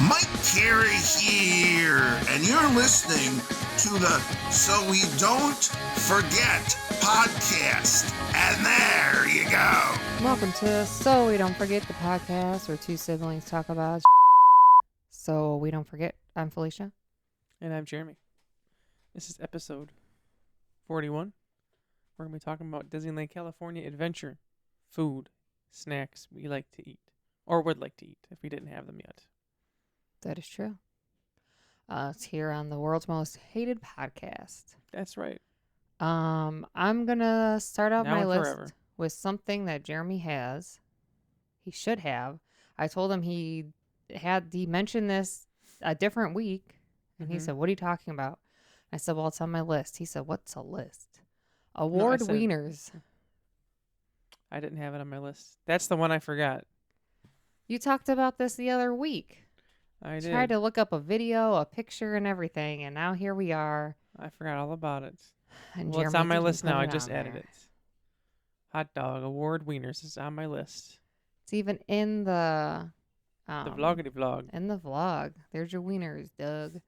Mike Carey here, and you're listening to the So We Don't Forget podcast. And there you go. Welcome to So We Don't Forget, the podcast where two siblings talk about so we don't forget. I'm Felicia. And I'm Jeremy. This is episode 41. We're going to be talking about Disneyland California adventure, food, snacks we like to eat, or would like to eat if we didn't have them yet. That is true. It's here on the world's most hated podcast. That's right. I'm gonna start out Now my and list forever. with something that Jeremy has. He should have. I told him he mentioned this a different week, and he said, "What are you talking about?" I said, "Well, it's on my list." He said, "What's a list?" Award said- wieners. I didn't have it on my list. That's the one I forgot. You talked about this the other week. I did. Tried to look up a video, a picture, and everything, and now here we are. I forgot all about it. And Well, it's Jeremy on my didn't list put now. I it just on added there. it. Hot dog award wieners is on my list. It's even in the The vloggity vlog. In the vlog. There's your wieners, Doug.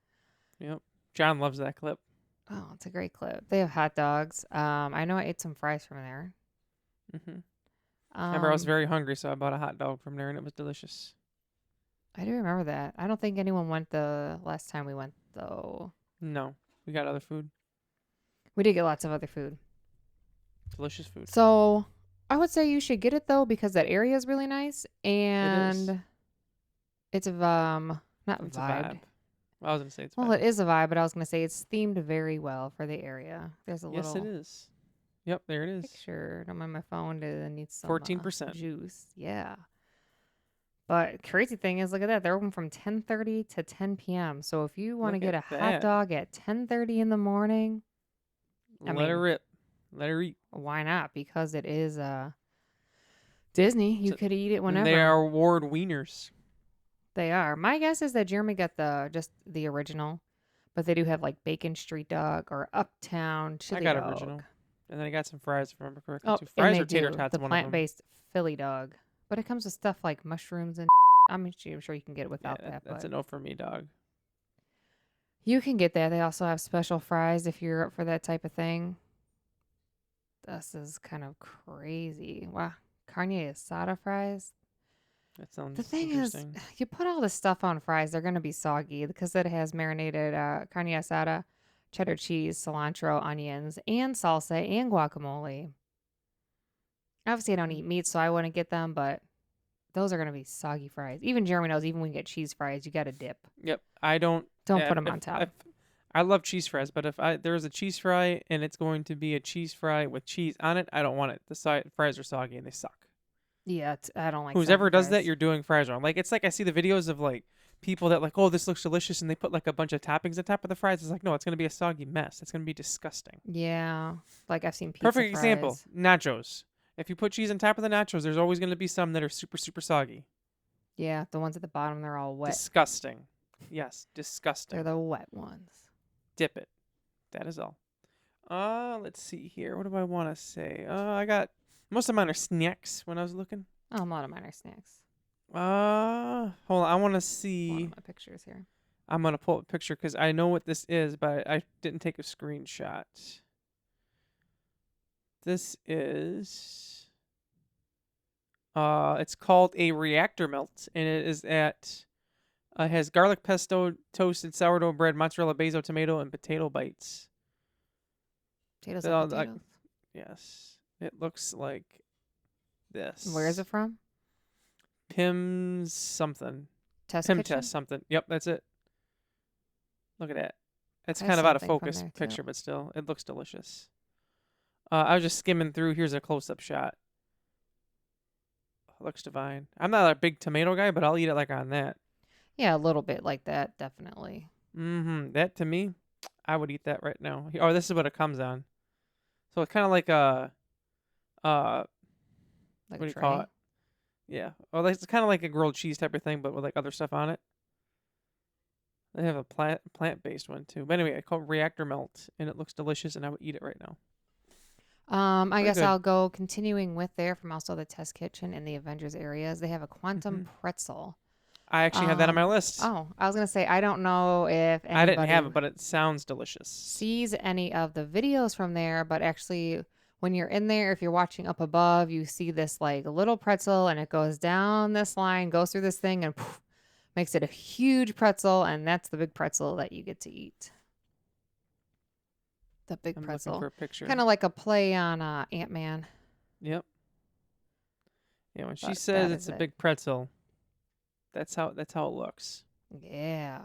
Yep. John loves that clip. Oh, it's a great clip. They have hot dogs. I know I ate some fries from there. Remember, I was very hungry, so I bought a hot dog from there, and it was delicious. I do remember that. I don't think anyone went the last time we went, though. No, we got other food. We did get lots of other food. Delicious food. So I would say you should get it, though, because that area is really nice. And it's a not It's a vibe. vibe. I was going to say it's Well, vibe. it is a vibe, but I was going to say it's themed very well for the area. There's a Yes, little it is. Yep, there it is. picture. Don't mind my phone. It needs some 14%. juice. Yeah. But crazy thing is, look at that. They're open from 10:30 to 10 p.m. So if you want to Look get a at hot that. dog at 10:30 in the morning, I Let her mean- rip. Let her eat. why not? Because it is Disney. You So- could eat it And whenever. they are award wieners. They are. My guess is that Jeremy got just the original, but they do have like bacon street dog or uptown chili I got dog. original. And then I got some fries, if I remember correctly, Oh, too. and Fries they or tater do tots, the one of them. plant-based Philly dog, but it comes with stuff like mushrooms and. I'm sure you can get it Yeah, without that's but a no for me, dog. you can get that. They also have special fries if you're up for that type of thing. This is kind of crazy. Wow, carne asada fries. That sounds The thing is, interesting. you put all this stuff on fries, they're gonna be soggy because it has marinated carne asada, cheddar cheese, cilantro, onions, and salsa and guacamole. Obviously, I don't eat meat, so I wouldn't get them, but those are going to be soggy fries. Even Jeremy knows, even when you get cheese fries, you got to dip. Yep, I don't... Don't yeah, put them if- on top. I love cheese fries, but if there's a cheese fry and it's going to be a cheese fry with cheese on it, I don't want it. The fries are soggy and they suck. Yeah, I don't like Whoever soggy does that, fries. you're doing fries wrong. Like, it's like I see the videos of, like, people that, like, oh, this looks delicious, and they put, like, a bunch of toppings on top of the fries. It's like, no, it's going to be a soggy mess. It's going to be disgusting. Yeah, like I've seen pizza Perfect fries. example, nachos. If you put cheese on top of the nachos, there's always going to be some that are super, super soggy. Yeah, the ones at the bottom, they're all wet. Disgusting. Yes, disgusting. They're the wet ones. Dip it. That is all. Let's see here. What do I want to say? I got most of mine are snacks when I was looking. Oh, a lot of mine are snacks. Hold on. I want to One see. of my pictures here. I'm going to pull up a picture because I know what this is, but I didn't take a screenshot. This is, it's called a reactor melt, and it is has garlic pesto, toasted sourdough bread, mozzarella, basil, tomato, and potato bites. Potatoes They're all and like- potatoes. Yes, it looks like this. Where is it from? Pim's something. Test Pim Kitchen? Test something. Yep, that's it. Look at that. It's I kind have of out of something from focus there, too. picture, but still, it looks delicious. I was just skimming through. Here's a close-up shot. Looks divine. I'm not a big tomato guy, but I'll eat it like on that. Yeah, a little bit like that, definitely. That to me, I would eat that right now. Oh, this is what it comes on. So it's kind of like a, Like what do you call it? Yeah. Well, it's kind of like a grilled cheese type of thing, but with like other stuff on it. They have a plant-based one too. But anyway, I call it Reactor Melt, and it looks delicious, and I would eat it right now. I Pretty guess good. I'll go continuing with there from also the Test Kitchen in the Avengers areas. They have a quantum pretzel. I actually have that on my list. Oh, I was gonna say I don't know if I didn't have anybody it, but it sounds delicious. sees any of the videos from there, but actually when you're in there, if you're watching up above, you see this like little pretzel and it goes down this line, goes through this thing and poof, makes it a huge pretzel, and that's the big pretzel that you get to eat. The big I'm pretzel. looking for a picture. Kind of like a play on Ant-Man. Yep. Yeah, when she But says that it's is a it. big pretzel, that's how it looks. Yeah.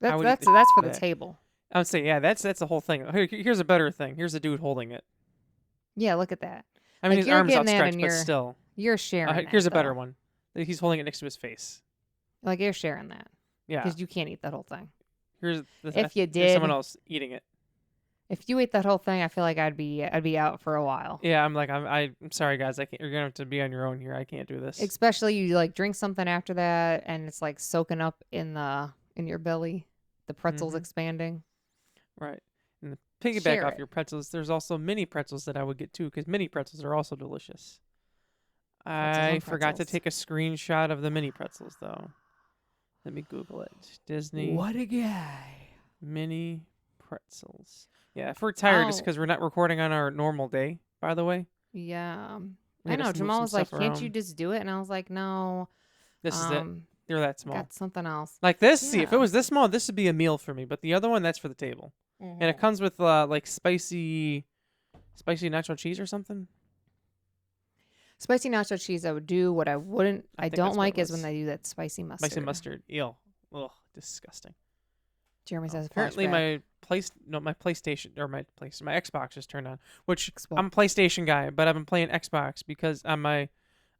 I would eat That's the that's for of the that. table. I would say, yeah, that's the whole thing. Here's a better thing. Here's a dude holding it. Yeah, look at that. I mean, Like, his you're arms getting that outstretched, and but still. You're sharing Here's that, a better though. one. He's holding it next to his face. Like, you're sharing that. Yeah. Because you can't eat that whole thing. Here's If someone you else eating it. If you ate that whole thing, I feel like I'd be out for a while. Yeah, I'm sorry guys, I can't. You're gonna have to be on your own here. I can't do this. Especially you like drink something after that, and it's like soaking up in your belly. The pretzel's Mhm. expanding. Right. And to piggyback Share off it. your pretzels, there's also mini pretzels that I would get too, because mini pretzels are also delicious. Pretzels I on forgot to pretzels. take a screenshot of the mini pretzels though. Let me Google it. Disney What a guy! mini pretzels. Yeah, if we're tired, it's Oh, because we're not recording on our normal day. By the way, yeah. we I had to know. move Jamal some was like, stuff "Can't you around. just do it?" And I was like, "No." This is it. They're that small. Got something else. Like this. See, if it Yeah. was this small, this would be a meal for me. But the other one, that's for the table. And it comes with like spicy nacho cheese or something. Spicy nacho cheese, I would do. What I wouldn't, I I think don't that's what like it is when was. they do that spicy mustard. Spicy mustard. Ew. Ugh, disgusting. Jeremy says, Apparently flashback. my PlayStation or my Xbox just turned on. Which Xbox. I'm a PlayStation guy, but I've been playing Xbox because on my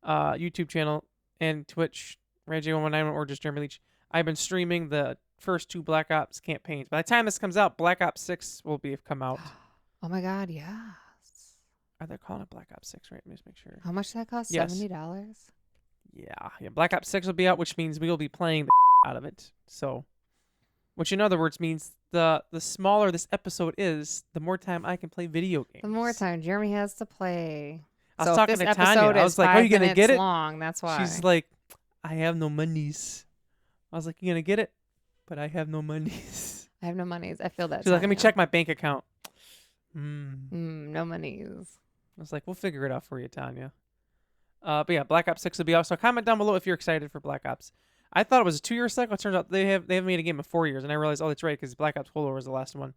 YouTube channel and Twitch, RayJ119 or just Jeremy Leach, I've been streaming the first 2 Black Ops campaigns. By the time this comes out, Black Ops 6 will have come out. Oh my God, yes. Are they calling it Black Ops 6, right? Let me just make sure. How much did that cost? Yes. $70? Yeah. Black Ops 6 will be out, which means we will be playing the out of it. So, which in other words means the smaller this episode is, the more time I can play video games. The more time Jeremy has to play. I was so talking if this to Tanya. episode I is was like, "Oh, 5 you gonna minutes get it?" long, that's why. She's like, "I have no monies." I was like, "You gonna get it?" But I have no monies. I have no monies. I feel that. She's like, "Let me Tanya. check my bank account." No monies. I was like, "We'll figure it out for you, Tanya." But yeah, Black Ops 6 will be out. So comment down below if you're excited for Black Ops. I thought it was a 2-year cycle. It turns out they have made a game of 4 years, and I realized, oh, that's right, because Black Ops Cold War was the last one.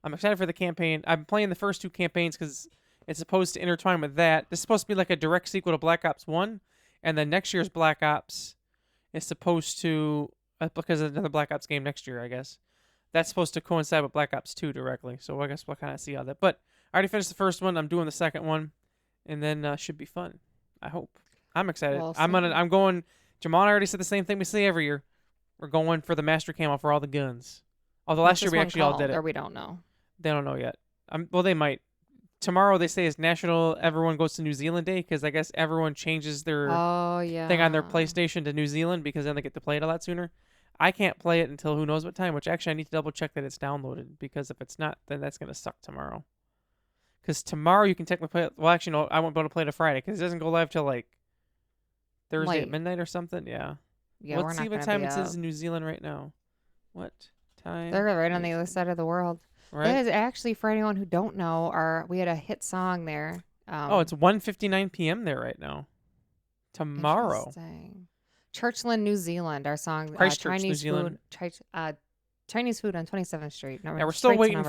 I'm excited for the campaign. I'm playing the first 2 campaigns because it's supposed to intertwine with that. This is supposed to be like a direct sequel to Black Ops 1, and then next year's Black Ops is supposed to, because of another Black Ops game next year, I guess. That's supposed to coincide with Black Ops 2 directly. So I guess we'll kind of see how that. But I already finished the first one. I'm doing the second one, and then should be fun. I hope. I'm excited. We'll I'm see. going. Jamal and I already said the same thing we say every year. We're going for the master camo for all the guns. Although last What's year this we one actually all did called? it. Or we don't know. They don't know yet. Well, they might. Tomorrow they say is National Everyone Goes to New Zealand Day because I guess everyone changes their Oh yeah. thing on their PlayStation to New Zealand because then they get to play it a lot sooner. I can't play it until who knows what time, which actually I need to double check that it's downloaded because if it's not, then that's going to suck tomorrow. Because tomorrow you can technically play it. Well, actually, no, I won't be able to play it Friday because it doesn't go live till like Thursday at Late. midnight or something. Yeah. Yeah, Let's we're see not what gonna time be it says up. in New Zealand right now. What time? They're right on the is other it? side of the world. Right? That is actually, for anyone who don't know, we had a hit song there. Oh, it's 1:59 p.m. there right now. Tomorrow. Interesting. Churchland, New Zealand. Our song, Christchurch, New Chinese Zealand. food. Chinese food on 27th Street. Yeah, we're still waiting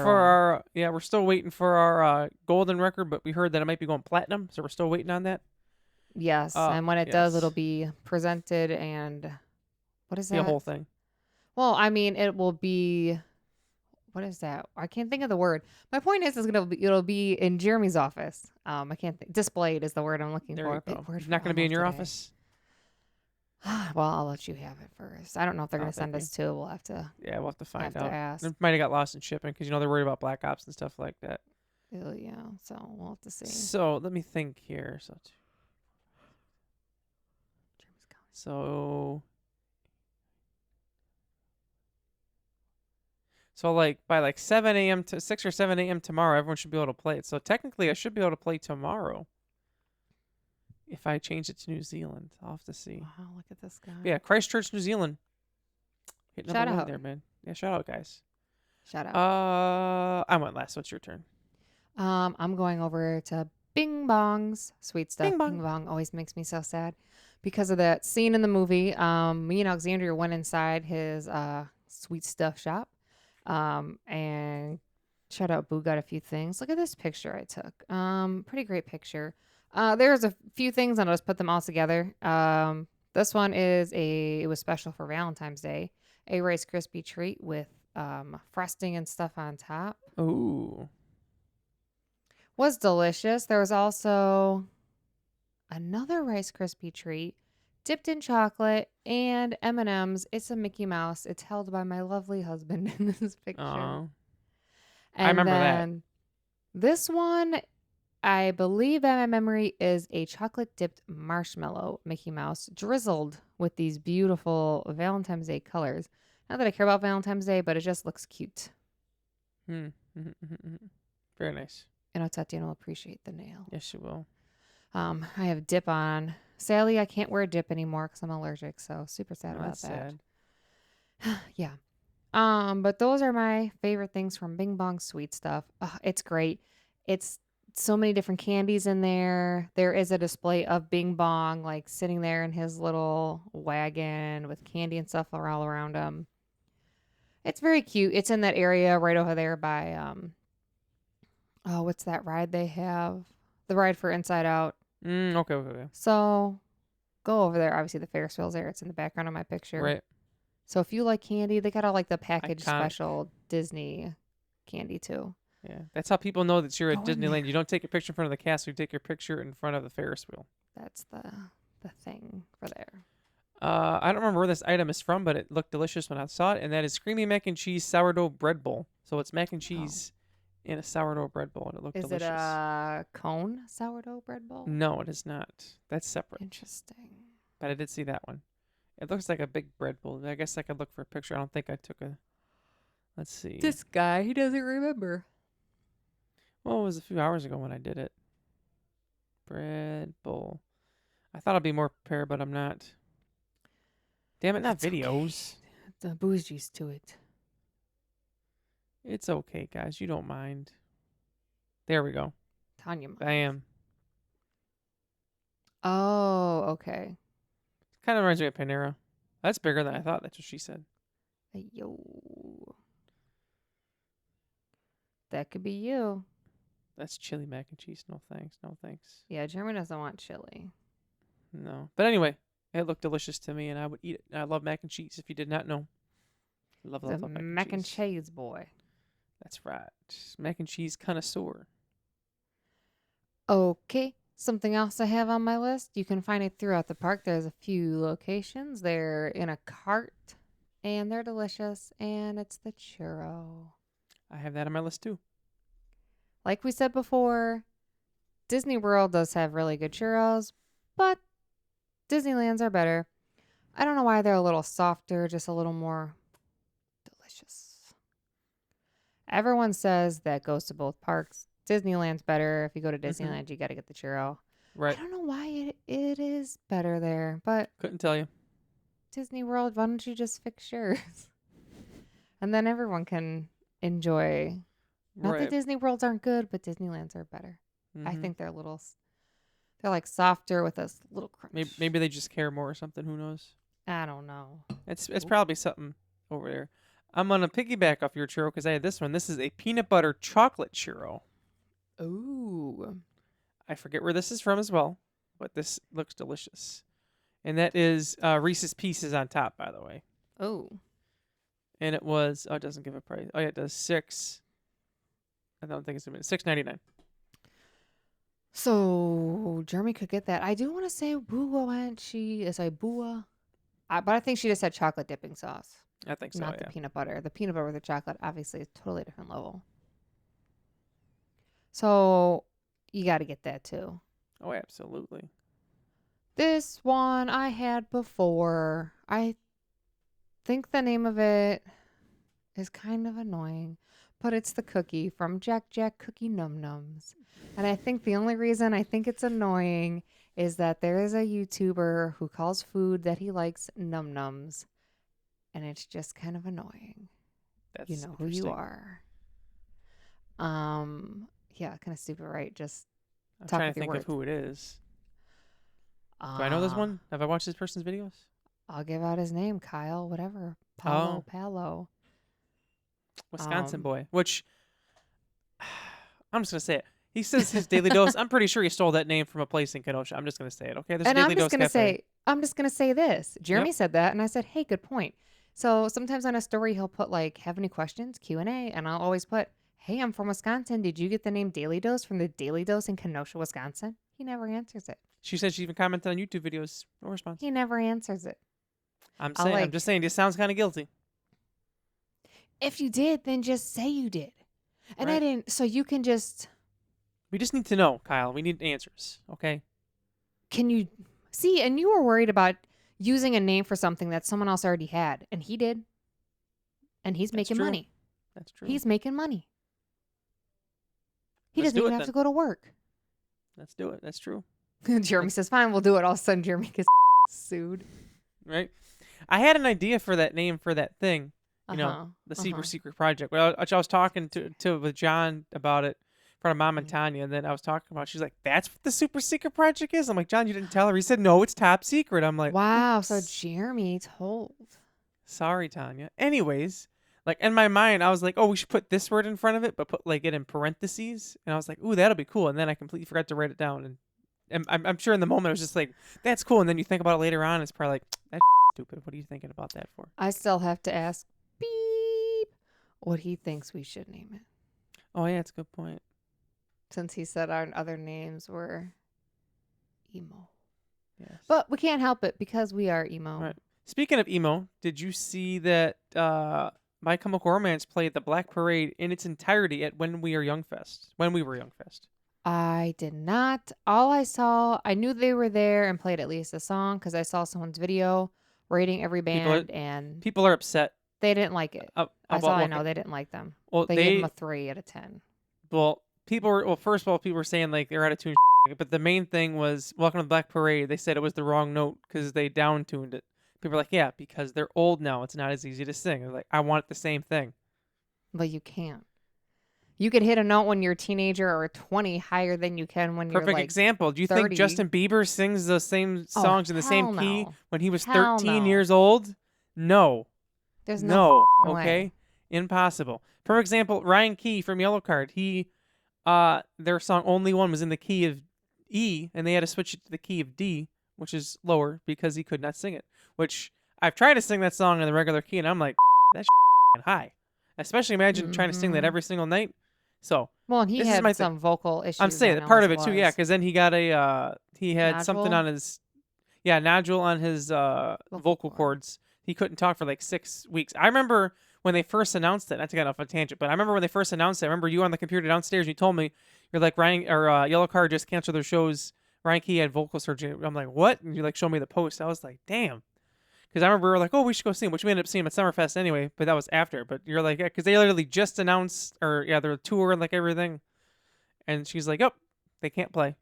for our golden record, but we heard that it might be going platinum, so we're still waiting on that. Yes, and when it does, yes. it'll be presented and what is that? The whole thing. Well, I mean, it will be. What is that? I can't think of the word. My point is, it'll be in Jeremy's office. I can't think. Displayed is the word I'm looking There for. you Big go. word It's for not going to be in almost your today. office. Well, I'll let you have it first. I don't know if they're going to thank send us to. We'll have to. Yeah, we'll have to find to out. ask. It might have got lost in shipping because they're worried about Black Ops and stuff like that. Yeah, so we'll have to see. So let me think here. So like by like 7 a.m. to 6 or 7 a.m. tomorrow, everyone should be able to play it. So technically, I should be able to play tomorrow. if I change it to New Zealand. I'll have to see. Wow, look at this guy. But yeah, Christchurch, New Zealand. Hit Shout number 1 out. there, man. Yeah, shout out, guys. Shout out. I went last. What's your turn? I'm going over to Bing Bong's sweet stuff. Bing Bong. Bing Bong always makes me so sad because of that scene in the movie. Me and Alexandria went inside his sweet stuff shop, and shout out Boo got a few things. Look at this picture I took. Pretty great picture. There's a few things and I'll just put them all together. This one it was special for Valentine's Day. A Rice Krispie treat with frosting and stuff on top. Ooh. Was delicious. There was also another Rice Krispie treat dipped in chocolate and M&Ms. It's a Mickey Mouse. It's held by my lovely husband in this picture. Oh. And I remember that. then this one, I believe by my memory, is a chocolate dipped marshmallow Mickey Mouse drizzled with these beautiful Valentine's Day colors. Not that I care about Valentine's Day, but it just looks cute. Very nice. I know Tatiana will appreciate the nail. Yes, you will. I have dip on. Sadly, I can't wear dip anymore because I'm allergic. So super sad about That's that. sad. Yeah. But those are my favorite things from Bing Bong Sweet Stuff. It's great. It's so many different candies in there. There is a display of Bing Bong like sitting there in his little wagon with candy and stuff all around him. It's very cute. It's in that area right over there by what's that ride they have? The ride for Inside Out. Okay. So go over there. Obviously, the Ferris wheel's there. It's in the background of my picture. Right. So if you like candy, they got all like the package Iconic. special Disney candy too. Yeah. That's how people know that you're at Go in Disneyland. there. You don't take a picture in front of the castle. You take your picture in front of the Ferris wheel. That's the thing for there. I don't remember where this item is from, but it looked delicious when I saw it, and that is creamy mac and cheese sourdough bread bowl. So it's mac and cheese in a sourdough bread bowl, and it looked Is delicious. it a cone sourdough bread bowl? No, it is not. That's separate. Interesting. But I did see that one. It looks like a big bread bowl. I guess I could look for a picture. I don't think I took a. Let's see. This guy, he doesn't remember. Well, it was a few hours ago when I did it. Bread bowl. I thought I'd be more prepared, but I'm not. Damn it, not That's videos. Okay. The booze used to it. It's okay, guys. You don't mind. There we go. Tanya. Bam. Oh, okay. Kind of reminds me of Panera. That's bigger than I thought. That's what she said. Yo. That could be you. That's chili mac and cheese. No thanks. No thanks. Yeah, Jeremy doesn't want chili. No. But anyway, it looked delicious to me, and I would eat it. I love mac and cheese, if you did not know. Love The mac and cheese. cheese boy. That's right. Mac and cheese connoisseur. Okay. Something else I have on my list. You can find it throughout the park. There's a few locations. They're in a cart, and they're delicious, and it's the churro. I have that on my list, too. Like we said before, Disney World does have really good churros, but Disneyland's are better. I don't know why they're a little softer, just a little more delicious. Everyone says that goes to both parks. Disneyland's better. If you go to Disneyland, you got to get the churro. Right. I don't know why it is better there, but Couldn't tell you. Disney World, why don't you just fix yours? And then everyone can enjoy. Not that Right. Disney Worlds aren't good, but Disneyland's are better. I Mhm. think they're they're like softer with a little crunch. Maybe they just care more or something. Who knows? I don't know. It's probably something over there. I'm going to piggyback off your churro because I had this one. This is a peanut butter chocolate churro. Ooh. I forget where this is from as well, but this looks delicious. And that is Reese's Pieces on top, by the way. Oh. And it was, it doesn't give a price. Oh, yeah, it does $6. I don't think it's $6.99. So Jeremy could get that. I do want to say Bua went. She is a Bua. But I think she just had chocolate dipping sauce, I think so, not yeah. the peanut butter. The peanut butter with the chocolate, obviously, is totally different level. So you got to get that too. Oh, absolutely. This one I had before. I think the name of it is kind of annoying, but it's the cookie from Jack Jack Cookie Num Nums. And I think the only reason I think it's annoying is that there is a YouTuber who calls food that he likes num nums, and it's just kind of annoying. That's You know who you are. Yeah, kind of stupid, right? Just I'm talk trying with to your think words. of who it is. Do I know this one? Have I watched this person's videos? I'll give out his name, Kyle, whatever. Oh. Palo. Wisconsin boy. Which, I'm just going to say it. He says his Daily Dose. I'm pretty sure he stole that name from a place in Kenosha. I'm just going to say it, okay? There's And a Daily Dose Cafe. I'm just gonna say this. Jeremy said that, and I said, hey, good point. So sometimes on a story he'll put like, have any questions, Q&A, and I'll always put, hey, I'm from Wisconsin. Did you get the name Daily Dose from the Daily Dose in Kenosha, Wisconsin? He never answers it. She said she even commented on YouTube videos. No response. He never answers it. I'm just saying, this sounds kind of guilty. If you did, then just say you did. And Right. I didn't. So you can just. We just need to know, Kyle. We need answers, okay? Can you see? And you were worried about using a name for something that someone else already had, and he did. And he's making true. money. That's true. He's making money. He Let's doesn't do even it have then. to go to work. Let's do it. That's true. Jeremy says, fine, we'll do it. All of a sudden, Jeremy gets sued. Right? I had an idea for that name for that thing. You know, the secret project. Well, I was talking to with John about it in front of Mom and Tanya, and then I was talking about. She's like, "That's what the super secret project is." I'm like, "John, you didn't tell her." He said, "No, it's top secret." I'm like, wow. "Oops. So Jeremy told. Sorry, Tanya." Anyways, like in my mind, I was like, "Oh, we should put this word in front of it, but put like it in parentheses." And I was like, "Ooh, that'll be cool." And then I completely forgot to write it down. And I'm sure in the moment I was just like, "That's cool." And then you think about it later on, it's probably like, "That's stupid. What are you thinking about that for?" I still have to ask Beep what he thinks we should name it. Oh yeah, that's a good point. Since he said our other names were emo. Yes. But we can't help it because we are emo. Right. Speaking of emo, did you see that My Chemical Romance played the Black Parade in its entirety at When We Were Young Fest? I did not. All I saw, I knew they were there and played at least a song because I saw someone's video rating every band and People are upset. they didn't like it. That's all I know. They didn't like them. Well, They gave them a 3 out of 10. Well, first of all, people were saying like they're out of tune, but the main thing was Welcome to the Black Parade. They said it was the wrong note because they down tuned it. People were like, yeah, because they're old now. It's not as easy to sing. They're like, I want the same thing. But you can't. You could hit a note when you're a teenager or 20 higher than you can when you're Perfect like example. Do you 30. think Justin Bieber sings those same songs in the same key no. when he was Hell 13 no. years old? No. There's No. no Okay. way. Impossible. For example, Ryan Key from Yellow Card. Their song Only One was in the key of E, and they had to switch it to the key of D, which is lower because he could not sing it. Which I've tried to sing that song in the regular key, and I'm like, that's high. Especially imagine trying to sing that every single night. So. Well, and he This is my had some vocal issues. I'm saying I part know of it too, yeah, because then he got he had something Nodule? on his, nodule on his vocal cord. cords. He couldn't talk for like 6 weeks. I remember when they first announced it. Not to get off a tangent, but I remember when they first announced it. I remember you on the computer downstairs. You told me you're like Ryan or Yellow Card just canceled their shows. Ryan Key had vocal surgery. I'm like, what? And you like showed me the post. I was like, damn. Because I remember we were like, oh, we should go see him, which we ended up seeing him at Summerfest anyway. But that was after. But you're like, yeah, because they literally just announced, their tour and like everything. And she's like, oh, they can't play.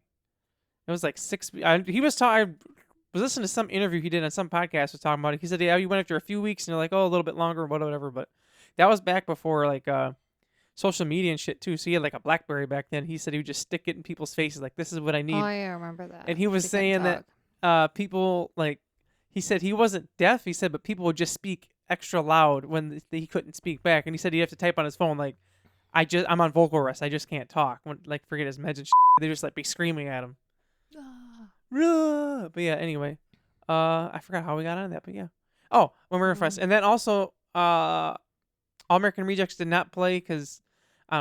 It was like 6 weeks. I was listening to some interview he did on some podcast was talking about it. He said, yeah, you went after a few weeks, and you're like, oh, a little bit longer, whatever. But that was back before like social media and shit too. So he had like a BlackBerry back then. He said he would just stick it in people's faces, like, this is what I need. Oh, yeah, I remember that. And he was She couldn't saying talk. that people like, he said he wasn't deaf. He said, but people would just speak extra loud when he couldn't speak back. And he said he'd have to type on his phone like, I'm on vocal rest. I just can't talk. Like, forget his meds and shit. They just like be screaming at him. But yeah, anyway, I forgot how we got on that, but yeah. Oh, when we were friends, and then also, All American Rejects did not play because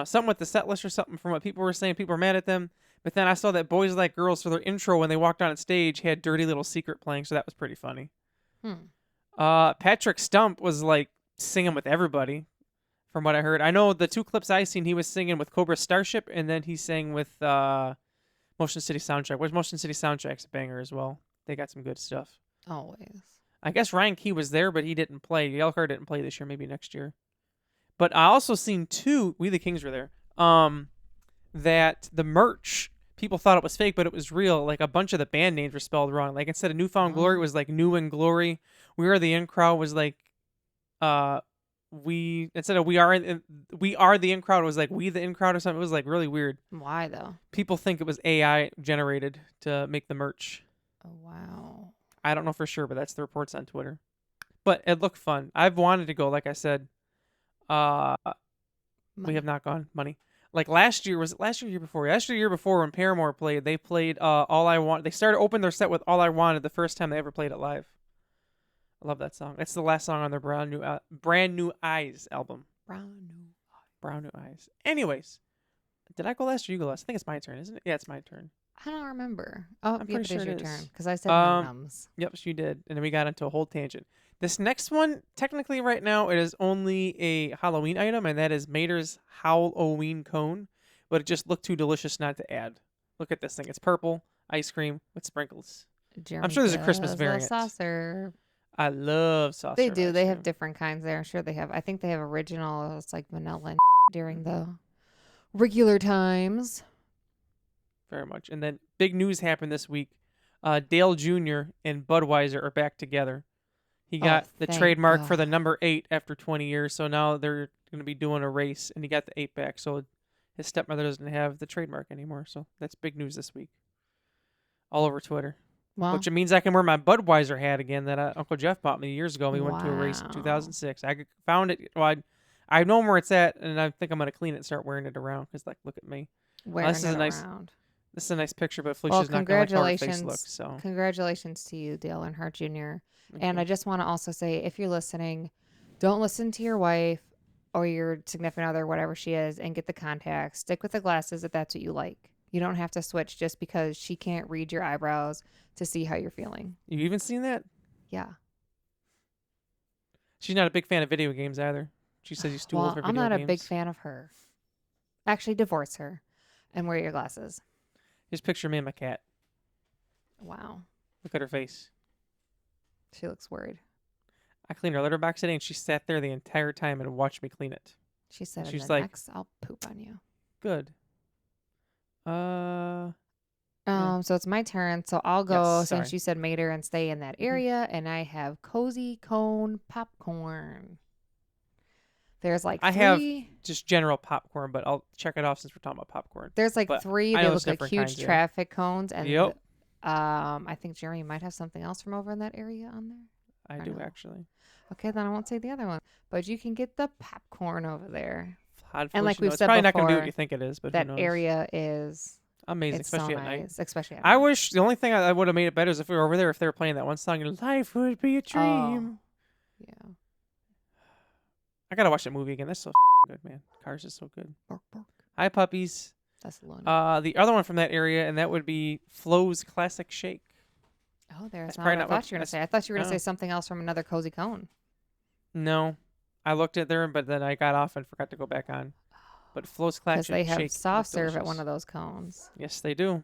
something with the set list or something. From what people were saying, people were mad at them. But then I saw that Boys Like Girls for their intro when they walked on stage had Dirty Little Secret playing, so that was pretty funny. Patrick Stump was like singing with everybody. From what I heard, I know the 2 clips I seen, he was singing with Cobra Starship, and then he sang with Motion City Soundtrack. Which Motion City Soundtrack's a banger as well. They got some good stuff. Always. I guess Ryan Key was there, but he didn't play. Yellow Card didn't play this year, maybe next year. But I also seen 2. We the Kings were there. That the merch people thought it was fake, but it was real. Like a bunch of the band names were spelled wrong. Like instead of Newfound Glory, it was like New and Glory. We Are the In Crowd was like, instead of we are the In Crowd was like We the In Crowd or something. It was like really weird. Why though? People think it was AI generated to make the merch. Oh wow. I don't know for sure, but that's the reports on Twitter. But it looked fun. I've wanted to go, like I said. We have not gone. Money. Like last year, was it last year, year before? Last year, year before when Paramore played, they played All I Want. They started open their set with All I Wanted the first time they ever played it live. I love that song. That's the last song on their Brand New Eyes album. Brown New Eyes. Anyways, did I go last or you go last? I think it's my turn, isn't it? Yeah, it's my turn. I don't remember. Oh, I'm yeah, pretty sure it is it your is. turn because I said my nums. Yep, she did. And then we got into a whole tangent. This next one, technically right now, it is only a Halloween item, and that is Mater's Halloween Cone. But it just looked too delicious not to add. Look at this thing. It's purple ice cream with sprinkles. Jeremy I'm sure there's a Christmas does love variant. soft serve. I love soft They serve do. ice They cream. have different kinds there. I'm sure they have. I think they have original. It's like vanilla and during the regular times. Very much. And then big news happened this week. Dale Jr. and Budweiser are back together. He got the thank trademark for God. the number 8 after 20 years. So now they're going to be doing a race, and he got the 8 back. So his stepmother doesn't have the trademark anymore. So that's big news this week. All over Twitter. Well, Which means I can wear my Budweiser hat again that Uncle Jeff bought me years ago. We went to a race in Wow. 2006. I found it. Well, I know where it's at, and I think I'm going to clean it and start wearing it around. Because, like, look at me. wearing this is it a nice- around. This is a nice picture, but Well, Felicia's not going to like how her face congratulations. looks. So. Congratulations to you, Dale Earnhardt Jr. Thank And you. I just want to also say, if you're listening, don't listen to your wife or your significant other, whatever she is, and get the contacts. Stick with the glasses if that's what you like. You don't have to switch just because she can't read your eyebrows to see how you're feeling. You even seen that? Yeah. She's not a big fan of video games either. She says he's too old Well, for video I'm games. not a big fan of her. Actually, divorce her and wear your glasses. Just picture me and my cat. Wow. Look at her face. She looks worried. I cleaned her litter box today, and she sat there the entire time and watched me clean it. She said, She's in like- the next, I'll poop on you. Good. Yeah. So it's my turn. So I'll go Yes, since sorry. you said Mater and stay in that area, and I have cozy cone popcorn. There's like I have- three. Just general popcorn, but I'll check it off since we're talking about popcorn. There's like but three. I They know look there's like different huge kinds, yeah. traffic cones, and Yep. I think Jeremy might have something else from over in that area on there. I I do, know. actually. Okay, then I won't say the other one, but you can get the popcorn over there. Hot And like Felicia, we've no, it's said probably not going to be what before, you think it is, but That who knows? area is Amazing, it's so especially at night. nice, especially at I night. wish the only thing I would have made it better is if we were over there, if they were playing that one song, Life Would Be a Dream. Yeah. I got to watch that movie again. That's so good, man. Cars is so good. Bark, bark. Hi, puppies. That's Luna. The other one from that area, and that would be Flo's Classic Shake. Oh, there's That's not probably what I not what- thought you were going to that's- say. I thought you were going to no. say something else from another cozy cone. No, I looked at there, but then I got off and forgot to go back on. But Flo's Because Classic they have Shake. soft looks serve at one delicious. of those cones. Yes, they do.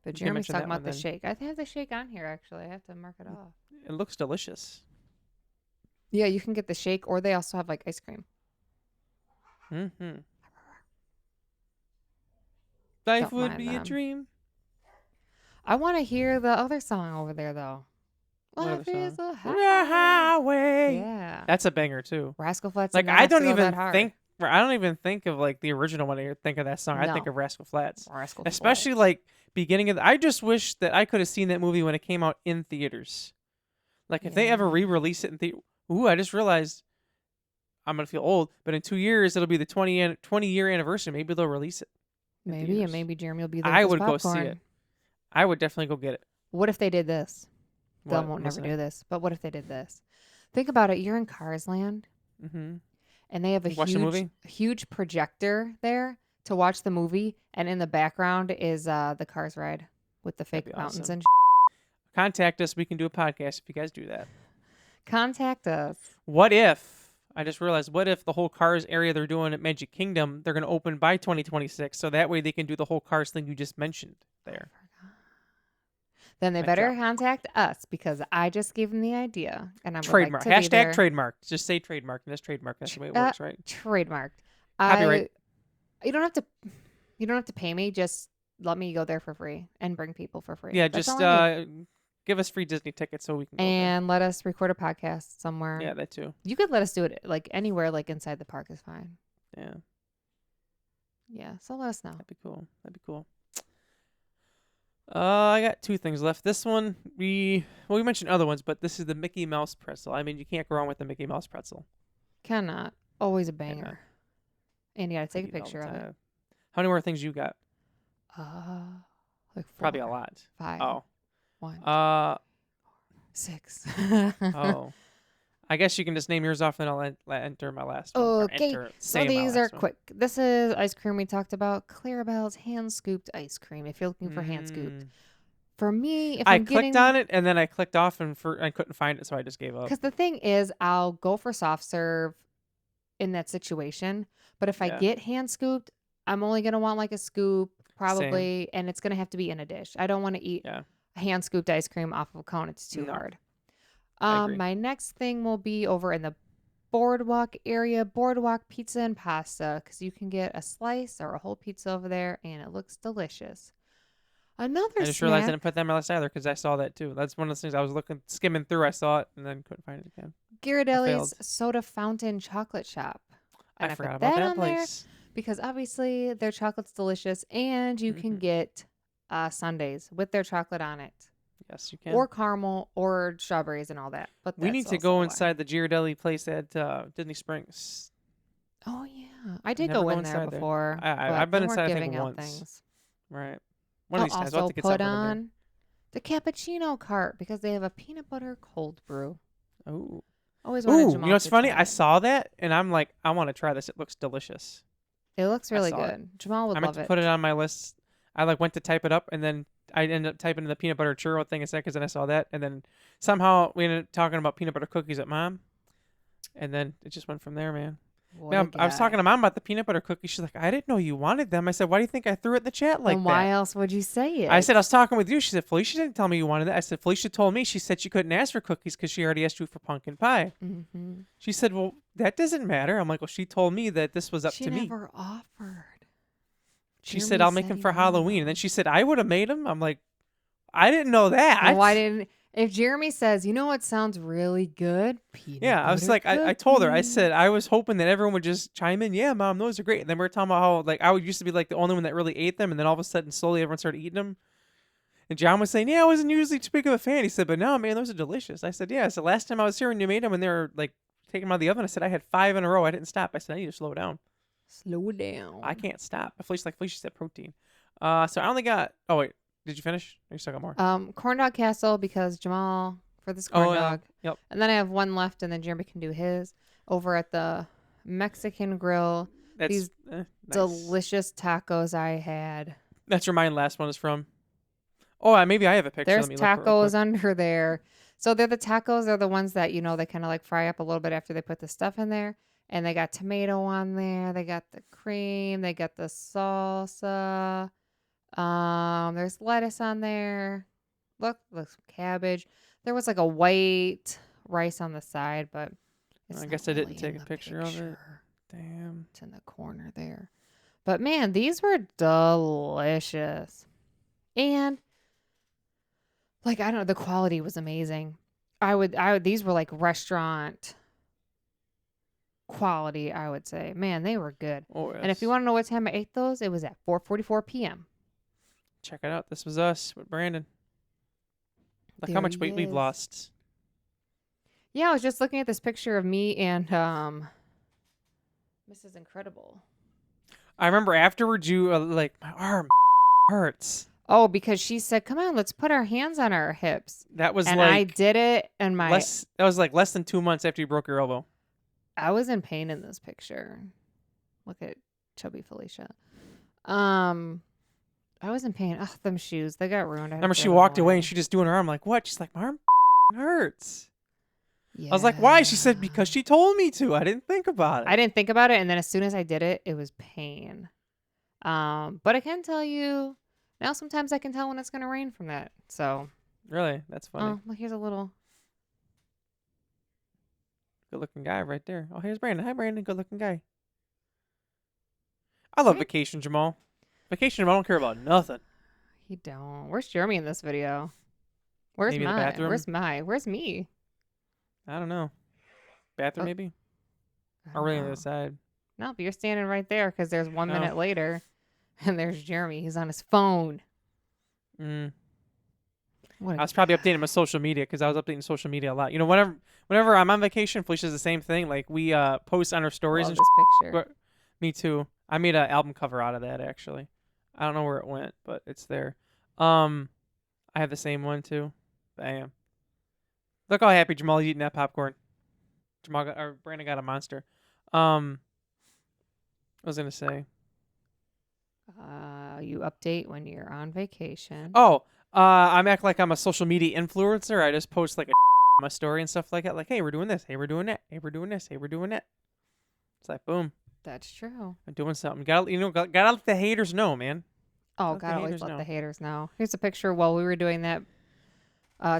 But You can Jeremy's mention talking that about one the then. shake. I have the shake on here, actually. I have to mark it off. It looks delicious. Yeah, you can get the shake, or they also have like ice cream. Mm-hmm. Life Don't would mind be a them. dream. I want to hear the other song over there, though. What other Life is song? a The highway. highway. Yeah. That's a banger too. Rascal Flatts. Like did I not don't go even that hard. think. I don't even think of like the original when I think of that song. I think No. of Rascal Flatts. Rascal Especially Flatts. like beginning of. I just wish that I could have seen that movie when it came out in theaters. Like if they ever Yeah. re-release it in theater. Ooh, I just realized. I'm gonna feel old, but in 2 years it'll be the 20-year anniversary. Maybe they'll release it. in Maybe, theaters. and maybe Jeremy will be there. I with his would go see popcorn. it. I would definitely go get it. What if they did this? They'll What won't was never it? do this. But what if they did this? Think about it. You're in Cars Land, Mm-hmm. and they have a You watch the movie? huge projector there to watch the movie, and in the background is the Cars ride with the fake be mountains awesome. and. Contact us. We can do a podcast if you guys do that. Contact us. What if, I just realized, what if the whole Cars area they're doing at Magic Kingdom, they're going to open by 2026, so that way they can do the whole Cars thing you just mentioned there. Then they Mic better drop. contact us because I just gave them the idea, and I'm Trademark. Like to be there. Hashtag trademark. Just say trademark, and that's trademark. That's the way it works, right? Trademarked. Copyright. You don't have to pay me. Just let me go there for free and bring people for free. Yeah, That's just all I need. give us free Disney tickets so we can go there. And let us record a podcast somewhere. Yeah, that too. You could let us do it like anywhere, like inside the park is fine. Yeah, Yeah, so let us know. that'd be cool. That'd be cool. I got 2 things left. This one, we mentioned other ones, but this is the Mickey Mouse pretzel. I mean, you can't go wrong with the Mickey Mouse pretzel. Cannot. Always a banger. And you gotta I take a eat it all picture the of it. time. How many more things you got? Like 4, Probably a lot. 5, Oh. 1, 6. Oh. I guess you can just name yours off, and I'll enter my last one. Or Okay, enter, so say my these are last one. quick. This is ice cream we talked about. Clarabelle's hand scooped ice cream. If you're looking for hand scooped, for me, if I I'm clicked on it and then I clicked off and I couldn't find it, so I just gave up. because the thing is, I'll go for soft serve in that situation. But if I Yeah. get hand scooped, I'm only gonna want like a scoop probably, and it's gonna have to be in a dish. I don't want to eat Yeah. hand scooped ice cream off of a cone. It's too No. hard. I agree. My next thing will be over in the Boardwalk area, Boardwalk pizza and pasta, because you can get a slice or a whole pizza over there, and it looks delicious. Another I just realized I snack, didn't put that on my list either because I saw that too. That's one of those things I was skimming through. I saw it and then couldn't find it again. Ghirardelli's failed. Soda Fountain Chocolate Shop. And I forgot put about that on there place. because obviously their chocolate's delicious, and you can get sundaes with their chocolate on it, Yes, you can. or caramel, or strawberries, and all that. But we that's need to also go why. inside the Ghirardelli place at Disney Springs. Oh yeah, I did Never go go in there inside there. before. I've but been they weren't inside, I think, giving out once. things. Right. One of these times I'll Also have to get put something in on the cappuccino cart because they have a peanut butter cold brew. there. Oh. Always wanted Ooh, Jamal you know what's to funny? try I it. saw that and I'm like, I want to try this. It looks delicious. It looks really saw it. good. Jamal would I meant love to put it on my list. I went to type it up and then I ended up typing in the peanut butter churro thing instead because then I saw that and then somehow we ended up talking about peanut butter cookies at Mom, and then it just went from there, man. What Yeah, a I was talking guy. to Mom about the peanut butter cookies. She's like, I didn't know you wanted them. I said, why do you think I threw it in the chat like Then why that? else would you say it? I said, I was talking with you. She said, Felicia didn't tell me you wanted that. I said, Felicia told me. She said she couldn't ask for cookies because she already asked you for pumpkin pie. Mm-hmm. She said, well, that doesn't matter. I'm like, well, she told me that this was up She to me. never offered. She Jeremy said, I'll make them he for wanted Halloween. them. And then she said, I would have made them. I'm like, I didn't know that. Well, why didn't? If Jeremy says, you know what sounds really good? Peanut Yeah, I was butter like, I told her, I cookies." said, I was hoping that everyone would just chime in. Yeah, Mom, those are great. And then we were talking about how, like, I used to be like the only one that really ate them. And then all of a sudden, slowly everyone started eating them. And John was saying, yeah, I wasn't usually too big of a fan. He said, but no, man, those are delicious. I said, yeah. I said, last time I was here and you made them and they were like taking them out of the oven, I said, I had 5 in a row. I didn't stop. I said, I need to slow down. Slow down. I can't stop. Felicia said protein. So I only got, oh, wait, did you finish? Or you still got more? Corn dog castle because Jamal for this corn dog. Yep. And then I have one left, and then Jeremy can do his over at the Mexican grill. That's These nice. delicious tacos I had. That's where my last one is from. Oh, maybe I have a picture. There's Let me look real tacos quick. under there. So they're the tacos. They're the ones that, they kind of like fry up a little bit after they put the stuff in there. And they got tomato on there. They got the cream. They got the salsa. There's lettuce on there. Look, cabbage. There was like a white rice on the side, but it's I not guess I didn't really take in a the picture of it. picture. Damn. It's in the corner there. But man, these were delicious. And like, I don't know, the quality was amazing. These were like restaurant quality, I would say. Man, they were good. Oh, yes. And if you want to know what time I ate those, it was at 4:44 p.m. Check it out. This was us with Brandon. Look how There much he weight we've is. lost. Yeah, I was just looking at this picture of me and Mrs. Incredible. I remember afterwards you like, my arm hurts. Oh, because she said, "Come on, let's put our hands on our hips." That was And like I did it, and that was like less than 2 months after you broke your elbow. I was in pain in this picture. Look at chubby Felicia. I was in pain. Ugh, them shoes, they got ruined. Remember she walked away and she just doing her arm like, what? She's like, my arm hurts. Yeah. I was like, why? She said, because she told me to. I didn't think about it. I didn't think about it, and then as soon as I did it, it was pain. But I can tell you now. Sometimes I can tell when it's gonna rain from that. So. Really? That's funny. Oh, look, here's a little. Good looking guy right there. Oh, here's Brandon. Hi, Brandon. Good looking guy. I love Right. Vacation Jamal. Vacation Jamal don't care about nothing. He don't. Where's Jeremy in this video? Where's Maybe the bathroom? Where's me? I don't know. Bathroom Oh, maybe? I Or don't really on the know. other side? Nope, you're standing right there because there's 1 Oh. minute later, and there's Jeremy. He's on his phone. Mm. What I was probably updating my social media because I was updating social media a lot. You know, whenever I'm on vacation, Felicia's the same thing. Like we post on our stories love and this picture. Me too. I made an album cover out of that actually. I don't know where it went, but it's there. I have the same one too. Bam. Look how happy Jamal's eating that popcorn. Brandon got a monster. I was gonna say. You update when you're on vacation. Oh, I'm acting like I'm a social media influencer. I just post like a my story and stuff like that. Like, hey, we're doing this. Hey, we're doing that. Hey, we're doing this. Hey, we're doing that. It's like, boom, That's true. I'm doing something. Gotta let the haters know, man. Oh, Let the God, always haters let know. the haters know. Here's a picture while we were doing that.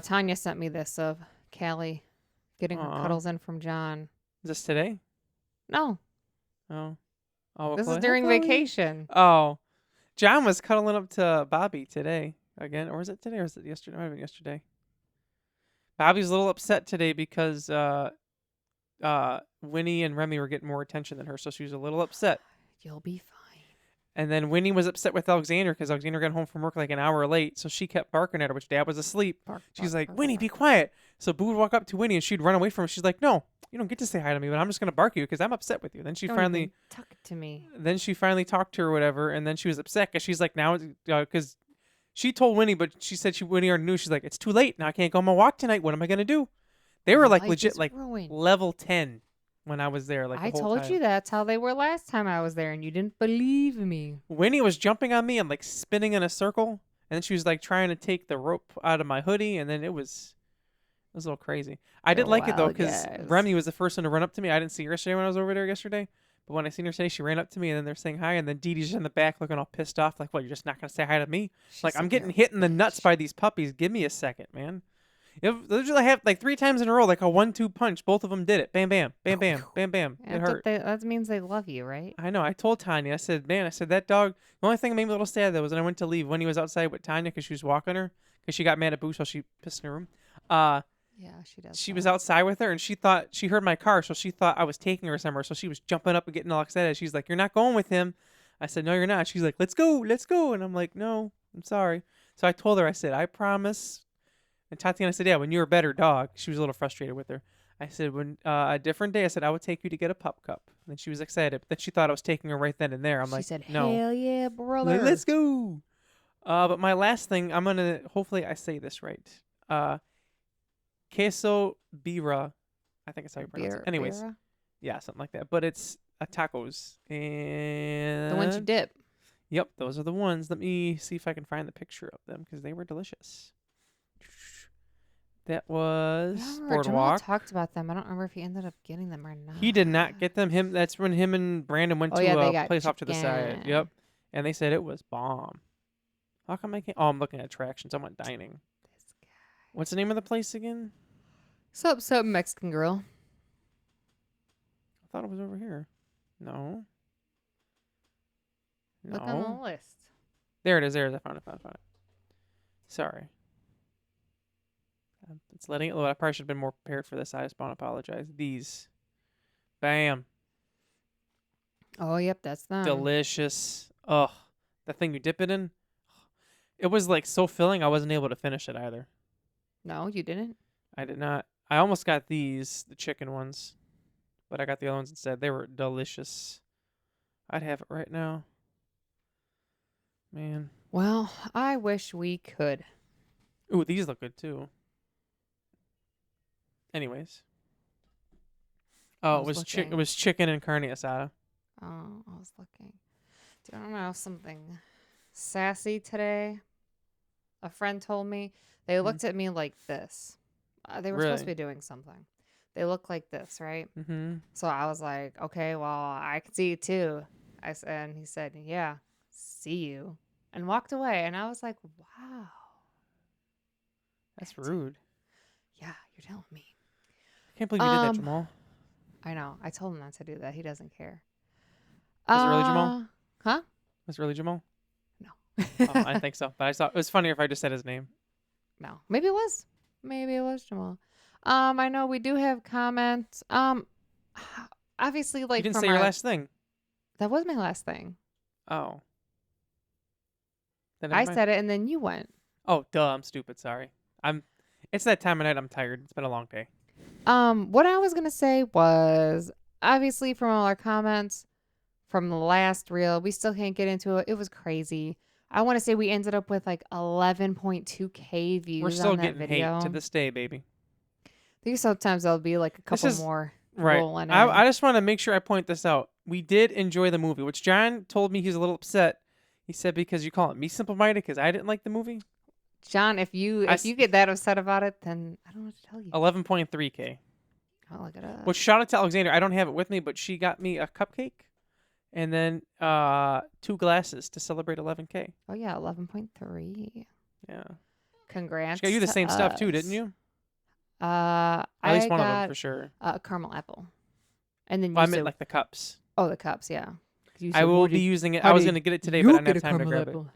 Tanya sent me this of Callie getting her Aw. cuddles in from John. Is this today? No, Oh, oh. this is Chloe- during Hi, Chloe. vacation. Oh, John was cuddling up to Bobby today again, or was it today, or was it yesterday? It might have been yesterday. Bobby's a little upset today because Winnie and Remy were getting more attention than her, so she was a little upset. You'll be fine. And then Winnie was upset with Alexander because Alexander got home from work like an hour late, so she kept barking at her, which Dad was asleep. Bark, She's bark, like, bark, Winnie, bark. be quiet. So Boo would walk up to Winnie and she'd run away from her. She's like, no, you don't get to say hi to me, but I'm just gonna bark you because I'm upset with you. Then she Don't finally, even tuck it to me. talked to her or whatever, and then she was upset because she's like, now because she told Winnie, but she said Winnie already knew. She's like, it's too late now. I can't go on my walk tonight. What am I gonna do? They were Your like life legit is like ruined. level 10 when I was there. Like I the whole told time. you that's how they were last time I was there, and you didn't believe me. Winnie was jumping on me and like spinning in a circle, and then she was like trying to take the rope out of my hoodie, and then it was a little crazy. I did You're like it though wild, because guys. Remy was the first one to run up to me. I didn't see her yesterday when I was over there yesterday, but when I seen her today, she ran up to me, and then they're saying hi, and then Dee Dee's in the back looking all pissed off, like, "What? You're just not gonna say hi to me?" She's Like, I'm like, getting "You're a hit in the nuts bitch." by these puppies. Give me a second, man. Those I have like 3 times in a row, like a 1-2 punch. Both of them did it. Bam, bam, bam, bam, bam, bam. It hurt. That means they love you, right? I know. I told Tanya. I said, man, that dog. The only thing that made me a little sad though was when I went to leave when he was outside with Tanya because she was walking her because she got mad at Boo, so she pissed in her room. Yeah, she does. She that. was outside with her and she thought she heard my car, so she thought I was taking her somewhere. So she was jumping up and getting all excited. She's like, "You're not going with him." I said, "No, you're not." She's like, "Let's go, let's go." And I'm like, "No, I'm sorry." So I told her, I said, "I promise." And Tatiana said, "Yeah, when you're a better dog." She was a little frustrated with her. I said, "When a different day," I said, "I would take you to get a pup cup." And then she was excited, but then she thought I was taking her right then and there. I'm She like, said, "No, "Hell yeah, brother." let's go." But my last thing, I'm gonna hopefully I say this right. Queso birra, I think it's how you pronounce it. Anyways, Beera? yeah, something like that. But it's tacos and The ones you dip. Yep, those are the ones. Let me see if I can find the picture of them because they were delicious. That was Jamal Boardwalk. talked about them. I don't remember if he ended up getting them or not. He did not get them. That's when him and Brandon went Oh, to yeah, they a got place off to the side. chicken. Yep, and they said it was bomb. How come I can't? Oh, I'm looking at attractions. I want dining. This guy. What's the name of the place again? Sup, Mexican girl. I thought it was over here. No. Look on the list. There it is. There it is. I found it. Sorry. It's letting it load. I probably should have been more prepared for this. I just want to apologize. These. Bam. Oh, yep, that's them. Delicious. Ugh. The thing you dip it in. It was like so filling I wasn't able to finish it either. No, you didn't? I did not. I almost got these, the chicken ones. But I got the other ones instead. They were delicious. I'd have it right now. Man. Well, I wish we could. Ooh, these look good too. Anyways. Oh, it was chicken and carne asada. Oh, I was looking. Do you want to know something sassy today? A friend told me. They looked at me like this. They were supposed to Really? be doing something. They look like this, right? Mm-hmm. So I was like, okay, well, I can see you too. And he said, yeah, see you. And walked away. And I was like, wow. That's rude. Yeah, you're telling me. I can't believe you did that, Jamal. I know. I told him not to do that. He doesn't care. Was it really Jamal? Huh? Was it really Jamal? No. Oh, I think so. But I thought it was funnier if I just said his name. No, maybe it was. Maybe it was Jamal. I know we do have comments. Obviously, You like didn't from say your last thing. That was my last thing. Oh. Then I never mind. said it, and then you went. Oh, duh. I'm stupid. Sorry. It's that time of night. I'm tired. It's been a long day. What I was gonna say was obviously from all our comments from the last reel, we still can't get into it. It was crazy. I want to say we ended up with like 11.2K views We're still on that getting video. hate to this day, baby. I think sometimes there'll be like a couple is- more Right. rolling in. I just want to make sure I point this out. We did enjoy the movie, which John told me he was a little upset. He said because you call it me simple-minded because I didn't like the movie. John, if you get that upset about it, then I don't know what to tell you. 11.3K. I'll look it up. Which shout out to Alexander. I don't have it with me, but she got me a cupcake and then 2 glasses to celebrate 11K. Oh yeah, 11.3. Yeah. Congrats. She got you the to same stuff too, us. didn't you? At At least one of them got for sure. a caramel apple, and then Well, I you meant said, like the cups. oh, the cups, yeah. You I said, will "What be did using it. how I was did going to get it today, you but I didn't get have a time to caramel grab it. apple?"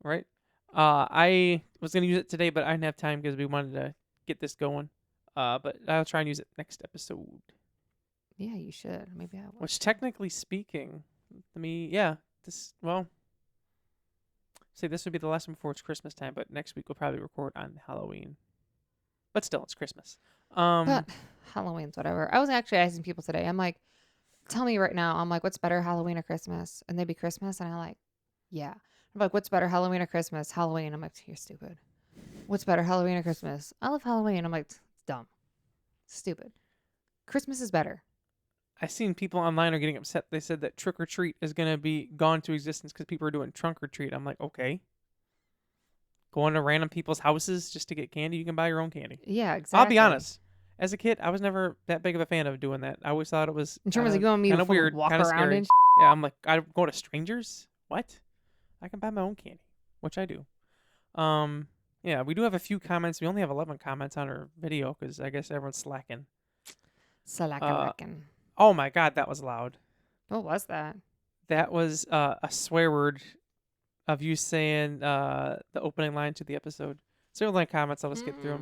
Right? I was going to use it today, but I didn't have time because we wanted to get this going. But I'll try and use it next episode. Yeah, you should. Maybe I will. Which, technically speaking, this would be the last one before it's Christmas time, but next week we'll probably record on Halloween. But still, it's Christmas. But Halloween's whatever. I was actually asking people today. I'm like, tell me right now. I'm like, what's better, Halloween or Christmas? And they'd be Christmas, and I'm like, yeah. I'm like, what's better, Halloween or Christmas? Halloween. I'm like, you're stupid. What's better, Halloween or Christmas? I love Halloween. I'm like, it's dumb, stupid. Christmas is better. I've seen people online are getting upset. They said that trick or treat is going to be gone to existence because people are doing trunk or treat. I'm like, okay. Going to random people's houses just to get candy. You can buy your own candy. Yeah, exactly. I'll be honest. As a kid, I was never that big of a fan of doing that. I always thought it was In terms of going me kind to of weird, walk kind of around scary. and Yeah, I'm like, I go to strangers. What? I can buy my own candy, which I do. Yeah, we do have a few comments. We only have 11 comments on our video because I guess everyone's slacking. Slacking. Oh my God, that was loud. What was that? That was a swear word of you saying the opening line to the episode. So you'll like comments. I'll just get through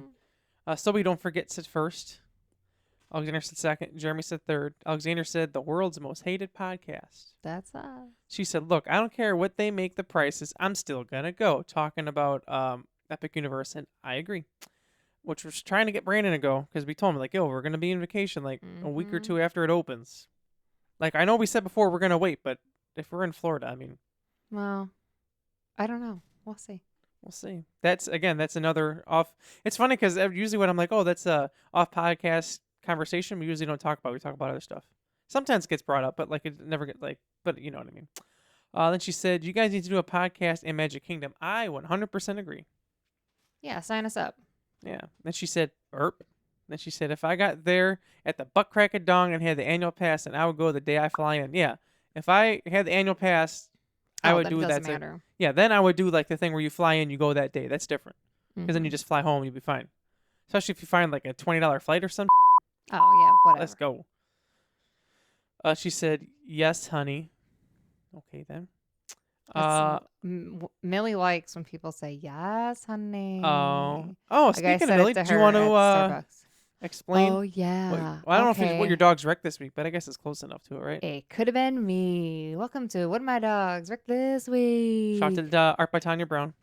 them. So we don't forget said first. Alexander said second. Jeremy said third. Alexander said the world's most hated podcast. That's us. She said, look, I don't care what they make the prices. I'm still going to go. Talking about Epic Universe. And I agree. Which was trying to get Brandon to go. Because we told him, like, yo, we're going to be in vacation like a week or two after it opens. Like, I know we said before we're going to wait. But if we're in Florida, I mean. Well, I don't know. We'll see. We'll see. That's another off. It's funny because usually when I'm like, oh, that's a off podcast conversation, we usually don't talk about. We talk about other stuff. Sometimes it gets brought up, but like it never get like. But you know what I mean. Then she said, "You guys need to do a podcast in Magic Kingdom." I 100% agree. Yeah, sign us up. Yeah. Then she said, "Erp." Then she said, "If I got there at the butt crack of dawn and had the annual pass, then I would go the day I fly in." Yeah. If I had the annual pass, I would do that. Doesn't matter. Yeah. Then I would do like the thing where you fly in, you go that day. That's different. Because then you just fly home, you'll be fine. Especially if you find like a $20 flight or something. Oh yeah, whatever. Let's go. She said, "Yes, honey." Okay then. Millie likes when people say yes, honey. Oh. Like Speaking of said Millie, it to do you her want at to Starbucks. explain? Oh yeah. Well, I don't know if it's what your dog's wrecked this week, but I guess it's close enough to it, right? It could have been me. Welcome to What Are My Dogs Wrecked This Week. Shout out to Art by Tanya Brown.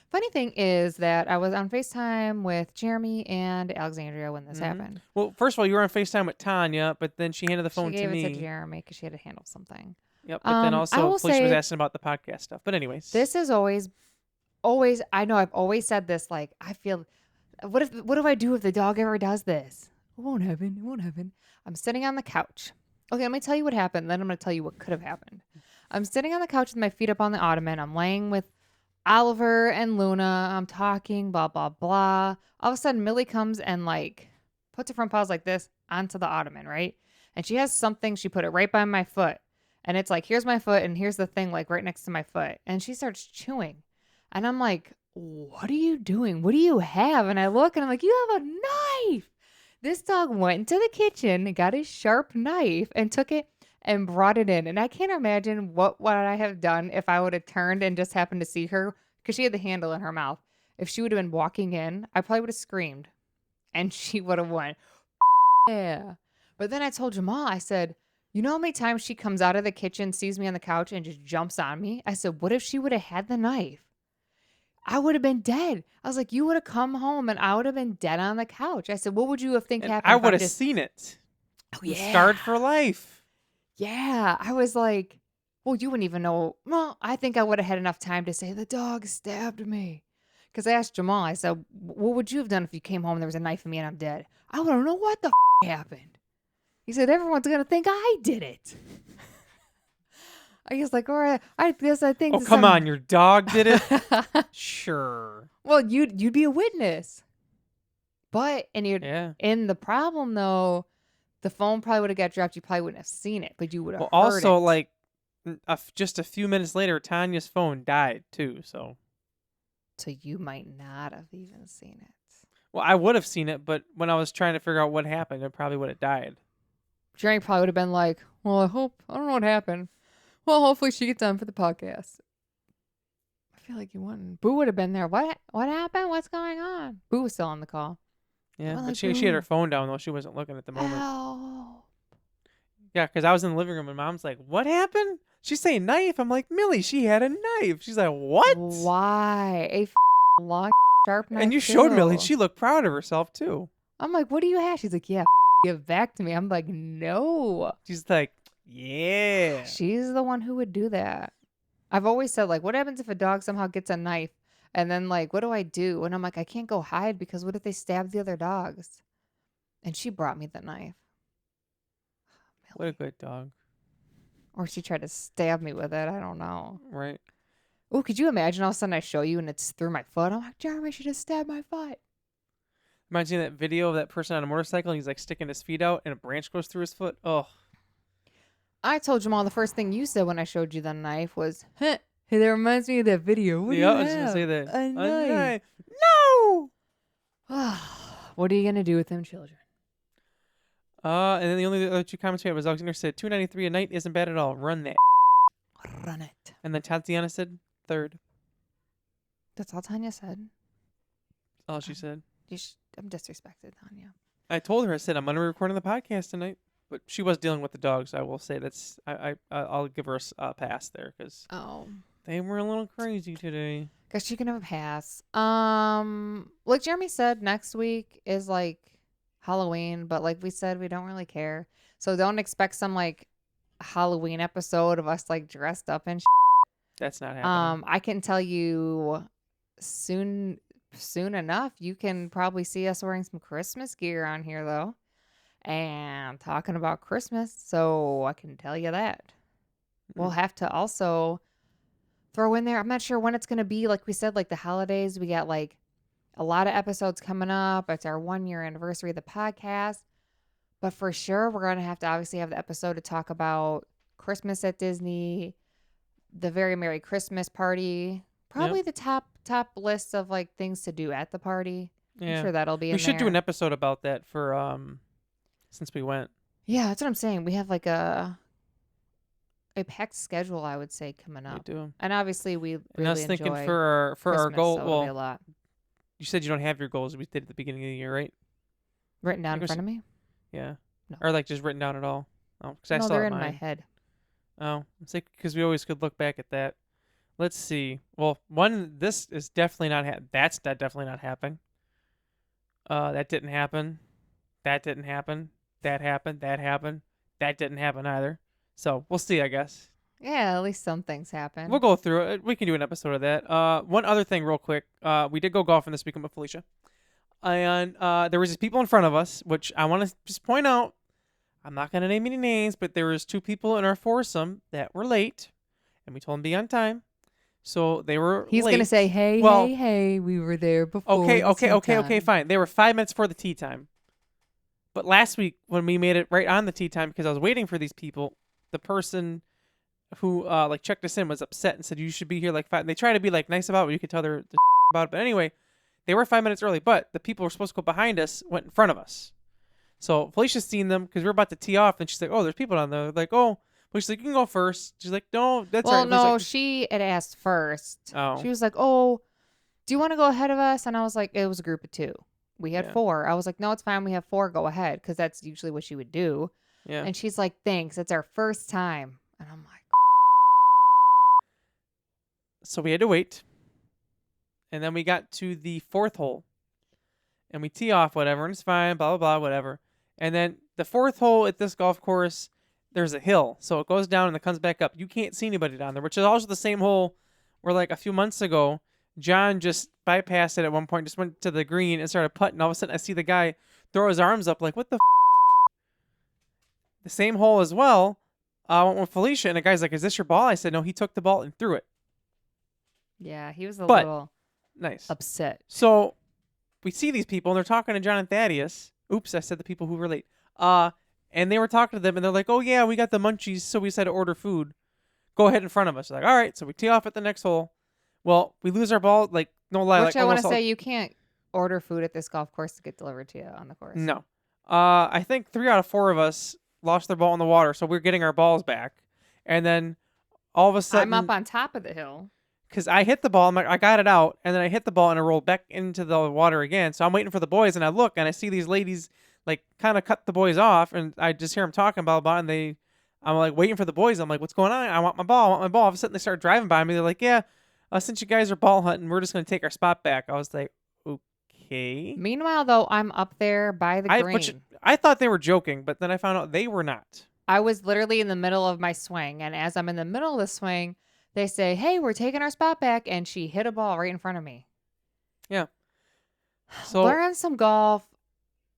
Funny thing is that I was on FaceTime with Jeremy and Alexandria when this happened. Well, first of all, you were on FaceTime with Tanya, but then she handed the phone she to gave me. it to Jeremy because she had to handle something. Yep, but then I also will Felicia was say asking about the podcast stuff. But anyways. This is always, I know I've always said this, like, I feel, what do I do if the dog ever does this? It won't happen. It won't happen. I'm sitting on the couch. Okay, let me tell you what happened. Then I'm going to tell you what could have happened. I'm sitting on the couch with my feet up on the ottoman. I'm laying with Oliver and Luna. I'm talking, blah, blah, blah. All of a sudden, Millie comes and, like, puts her front paws like this onto the ottoman, right? And she has something. She put it right by my foot. And it's like, here's my foot, and here's the thing, like, right next to my foot. And she starts chewing. And I'm like, what are you doing? What do you have? And I look, and I'm like, you have a knife. This dog went into the kitchen and got his sharp knife and took it and brought it in. And I can't imagine what would I have done if I would have turned and just happened to see her because she had the handle in her mouth. If she would have been walking in, I probably would have screamed and she would have went, yeah. But then I told Jamal, I said, you know how many times she comes out of the kitchen, sees me on the couch, and just jumps on me? I said, what if she would have had the knife? I would have been dead. I was like, you would have come home and I would have been dead on the couch. I said, what would you have think And happened? I if would I'm have just... seen it. Oh, And yeah. scarred for life. Yeah. I was like, well, you wouldn't even know. Well, I think I would have had enough time to say, the dog stabbed me. Because I asked Jamal, I said, what would you have done if you came home and there was a knife in me and I'm dead? I want to know what the happened. He said, everyone's going to think I did it. I was like, all right, I guess I think. Oh, come on, your dog did it? Sure. Well, you'd be a witness. But Yeah. in the problem though, the phone probably would have got dropped. You probably wouldn't have seen it, but you would have Well, heard also, it. like, just a few minutes later, Tanya's phone died too. So you might not have even seen it. well, I would have seen it, but when I was trying to figure out what happened, it probably would have died. Jerry probably would have been like, well, I don't know what happened. Well, hopefully she gets on for the podcast. I feel like you wouldn't. Boo would have been there. What happened? What's going on? Boo was still on the call. Yeah, Well, but like, she had her Boo. phone down though. She wasn't looking at the moment. Ow. Yeah, because I was in the living room and Mom's like, "What happened?" She's saying knife. I'm like, "Millie, she had a knife." She's like, "What?" Why? A long, sharp knife. And you showed Millie. too. She looked proud of herself too. I'm like, what do you have? She's like, yeah, give back to me. I'm like, no. She's like, "Yeah." She's the one who would do that. I've always said, like, what happens if a dog somehow gets a knife? And then, like, what do I do? And I'm like, I can't go hide because what if they stab the other dogs? And she brought me the knife. What a good dog. Or she tried to stab me with it. I don't know. Right. Oh, could you imagine all of a sudden I show you and it's through my foot? I'm like, Jeremy, she just stabbed my foot. Reminds me of that video of that person on a motorcycle and he's like sticking his feet out and a branch goes through his foot. Oh. I told Jamal the first thing you said when I showed you the knife was, hey, that reminds me of that video. What do you I was gonna have? say that. A knife. No. What are you going to do with them children? And then the only other two comments we had was Alexander said $2.93 a night isn't bad at all. Run that. Run it. And then Tatiana said third. That's all Tanya said. All she said. I'm disrespected, Tanya. I told her, I said, I'm going to be recording the podcast tonight. But she was dealing with the dogs. I will say that's, I'll give her a pass there because they were a little crazy today. Guess she can have a pass. Like Jeremy said, next week is like Halloween, but like we said, we don't really care. So don't expect some like Halloween episode of us like dressed up and That's not happening. I can tell you soon enough, you can probably see us wearing some Christmas gear on here though. And talking about Christmas, so I can tell you that. We'll have to also throw in there. I'm not sure when it's going to be. Like we said, like the holidays, we got like a lot of episodes coming up. It's our 1-year anniversary of the podcast. But for sure, we're going to have obviously have the episode to talk about Christmas at Disney, the Very Merry Christmas Party. Probably the top list of like things to do at the party. Yeah. I'm sure that'll be in We should there. do an episode about that for, since we went. Yeah, that's what I'm saying. We have like a packed schedule, I would say, coming We up. do. And obviously, we really And I was thinking enjoy for our Christmas, goal. so it'll be a Well, lot. you said you don't have your goals we did at the beginning of the year, right? Written down in Think front of me? Yeah. No. Or like just written down at all. Oh, because I No, saw they're it in mine. my head. Oh, it's like because we always could look back at that. Let's see. Well, this is definitely not. That's definitely not happening. That didn't happen. That didn't happen. That happened. That happened. That didn't happen either. So we'll see, I guess. Yeah, at least some things happen. We'll go through it. We can do an episode of that. One other thing real quick. We did go golfing this weekend with Felicia. And there was these people in front of us, which I want to just point out. I'm not going to name any names, but there was 2 people in our foursome that were late. And we told them to be on time. So they were He's late. going to say, hey, we were there before. Okay, fine. They were 5 minutes before the tee time. But last week, when we made it right on the tee time, because I was waiting for these people, the person who like checked us in was upset and said, you should be here like 5. And they try to be like nice about it. You could tell they're about it. But anyway, they were 5 minutes early. But the people who were supposed to go behind us went in front of us. So Felicia's seen them because we were about to tee off. And she's like, oh, there's people down there. Like, oh, But she's like, you can go first. She's like, no, that's Well, all right. Felicia's no, like, she had asked first. oh, She was like, "Oh, do you want to go ahead of us?" And I was like, "It was a group of 2. We had Yeah. 4." I was like, "No, it's fine. We have 4. Go ahead," because that's usually what she would do. yeah. And she's like, "Thanks. It's our first time." And I'm like, So we had to wait. And then we got to the 4th hole. And we tee off, whatever, and it's fine, blah, blah, blah, whatever. And then the 4th hole at this golf course, there's a hill. So it goes down and it comes back up. You can't see anybody down there, which is also the same hole where, like, a few months ago, John just bypassed it at one point, just went to the green and started putting. All of a sudden, I see the guy throw his arms up like, what the The same hole as well. I went with Felicia, and the guy's like, is this your ball? I said, no, he took the ball and threw it. "Yeah, he was a But- little Nice. upset." So we see these people, and they're talking to John and Thaddeus. Oops, I said the people who were late. And they were talking to them, and they're like, oh, yeah, we got the munchies, so we decided to order food. Go ahead in front of us. They're like, all right, so we tee off at the next hole. Well, we lose our ball, like, no lie. Which like, I want to almost all- say, you can't order food at this golf course to get delivered to you on the course. No. I think 3 out of 4 of us lost their ball in the water, so we're getting our balls back. And then all of a sudden, I'm up on top of the hill. because I hit the ball, I'm like, I got it out, and then I hit the ball and it rolled back into the water again. So I'm waiting for the boys, and I look and I see these ladies like kind of cut the boys off, and I just hear them talking blah blah, and I'm like waiting for the boys. I'm like, what's going on? I want my ball. I want my ball. All of a sudden they start driving by me. They're like, yeah, since you guys are ball hunting, we're just gonna take our spot back. I was like, okay. Meanwhile, though, I'm up there by the green. I thought they were joking, but then I found out they were not. I was literally in the middle of my swing, and as I'm in the middle of the swing, they say, "Hey, we're taking our spot back," and she hit a ball right in front of me. Yeah. So Learn some golf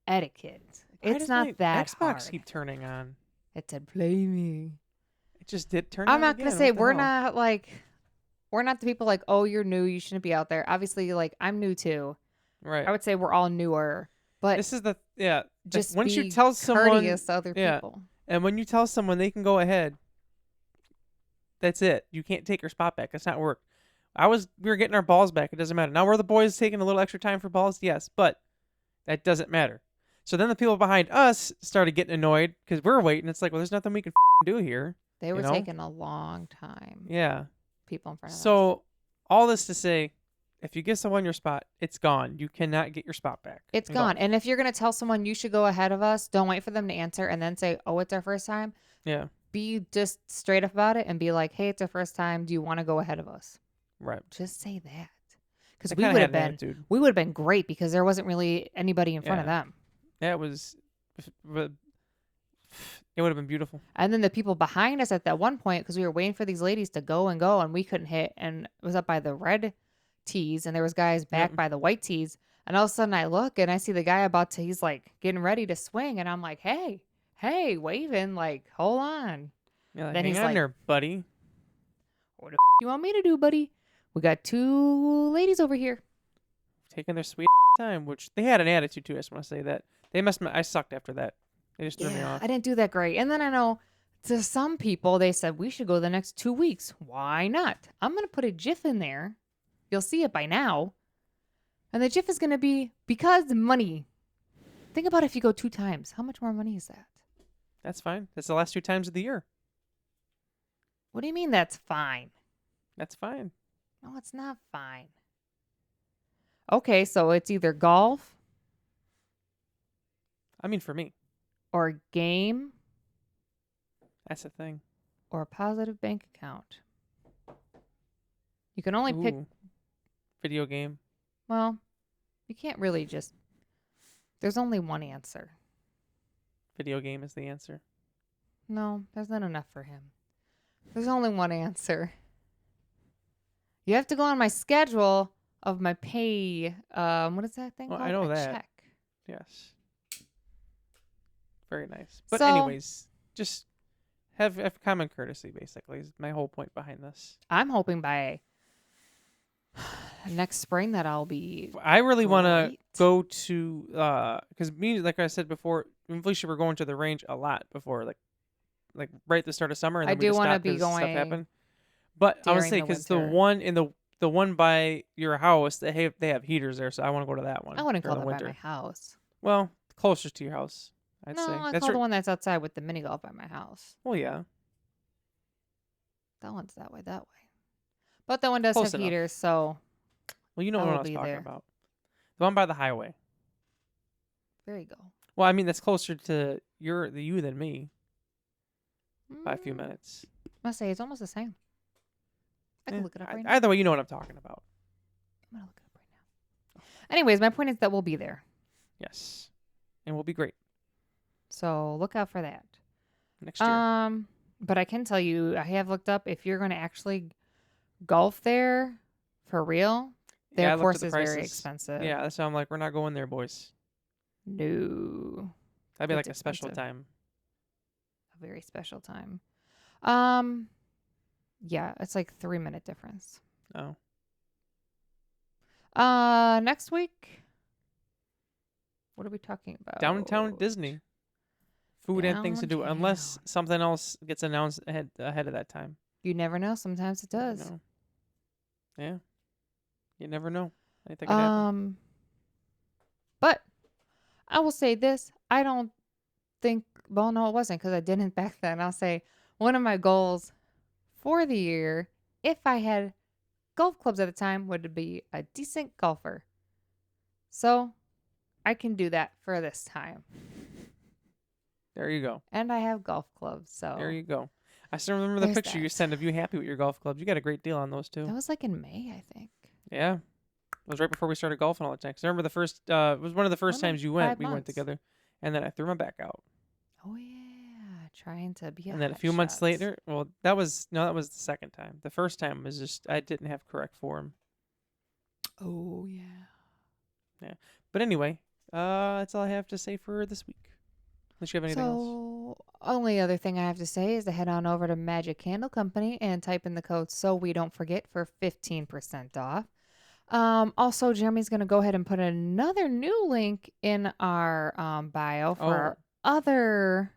etiquette. why It's does not my that Xbox hard. keep turning on. It said, "Play me." It just did turn. I'm on not gonna again. say What the we're hell? not we're not the people like, "Oh, you're new, you shouldn't be out there." Obviously, like I'm new too. Right. I would say we're all newer, but This is the just once be you tell someone courteous to other yeah. people. and when you tell someone they can go ahead, that's it. You can't take your spot back. That's not work. We were getting our balls back. It doesn't matter. Now were the boys taking a little extra time for balls? Yes, but that doesn't matter. So then the people behind us started getting annoyed because we're waiting. It's like, well, there's nothing we can do here. They were know? taking a long time. Yeah. People in front of us. So all this to say, if you give someone your spot, it's gone. You cannot get your spot back. It's in gone. golf. And if you're going to tell someone you should go ahead of us, don't wait for them to answer and then say, "Oh, it's our first time." Yeah. Be just straight up about it and be like, "Hey, it's our first time. Do you want to go ahead of us?" Right. Just say that. Because I we kinda would had have an been attitude. great because there wasn't really anybody in front of Yeah. them. That was. It would have been beautiful. And then the people behind us at that one point, because we were waiting for these ladies to go and we couldn't hit, and it was up by the red tees, and there was guys back Yep. by the white tees. And all of a sudden I look and I see the guy he's like getting ready to swing, and I'm like, hey, waving, like, hold on. Yeah, like, Then hang he's on like- there, buddy. What the you want me to do, buddy? We got 2 ladies over here. Taking their sweet time, which they had an attitude too. I just want to say that they must. I sucked after that. They just threw me off. I didn't do that great. And then I know to some people, they said we should go the next 2 weeks. Why not? I'm going to put a GIF in there. You'll see it by now. And the GIF is going to be because money. Think about if you go 2 times. How much more money is that? That's fine. That's the last 2 times of the year. What do you mean that's fine? That's fine. No, it's not fine. Okay, so it's either golf I mean, for me, or game that's the thing. or a positive bank account. You can only pick, Ooh. Video game. well, you can't really just, there's only one answer. Video game is the answer. No, there's not enough for him. There's only one answer. You have to go on my schedule of my pay. What is that thing Well, called? I know A that. check. Yes. Very nice. But So- anyways, just have common courtesy. Basically, is my whole point behind this. I'm hoping by next spring that I'll be. I really want to Great. go to because me, like I said before, me and Felicia were going to the range a lot before, like right at the start of summer. And I then we do just wanna stopped be 'cause stuff going happened. But I would during say the because the winter. one in the one by your house, they have heaters there, so I want to go to that one. I wouldn't during call the that by winter. my house. Well, closer to your house, I'd No, say. I That's call the right. one that's outside with the mini golf by my house. Well, yeah. That one's that way. But that one does Close have enough. heaters, so Well, you know I what will I was be talking there. about. The one by the highway. there you go. Well, I mean, that's closer to you than me by a few Mm, minutes. must say it's almost the same. I can Eh, look it up right now. either way, you know what I'm talking about. I'm gonna look it up right now. Anyways, my point is that we'll be there, Yes. And we'll be great so look out for that. next year. But I can tell you, I have looked up if you're going to actually golf there for real. Yeah, Their I looked at course the is very prices. expensive. Yeah, that's why I'm like, we're not going there, boys. No, That'd be It's like a special expensive. time. a very special time. Yeah, it's like 3-minute difference. Oh. Next week, what are we talking about? Downtown Disney. Food and things to do, unless Downtown. something else gets announced ahead of that time. You never know. Sometimes it Never does. know. Yeah. You never know. Anything could happen. But I will say this: I don't think. Well, no, it wasn't because I didn't back then. I'll say one of my goals for the year, if I had golf clubs at the time, would be a decent golfer. So I can do that for this time. There you go. And I have golf clubs, so There you go. I still remember the there's picture you that. sent of you happy with your golf clubs. You got a great deal on those too. That was like in May, I think. Yeah. It was right before we started golfing all the time. 'Cause I remember the first, it was one of the first Only times you went. 5 We went months. together. And then I threw my back out. Oh yeah, trying to be a And then a hot few months shot. later, that was the second time. The first time was just, I didn't have correct form. Oh yeah. But anyway, that's all I have to say for this week. Unless you have anything else. So, only other thing I have to say is to head on over to Magic Candle Company and type in the code so we don't forget for 15% off. Also, Jeremy's going to go ahead and put another new link in our bio for our other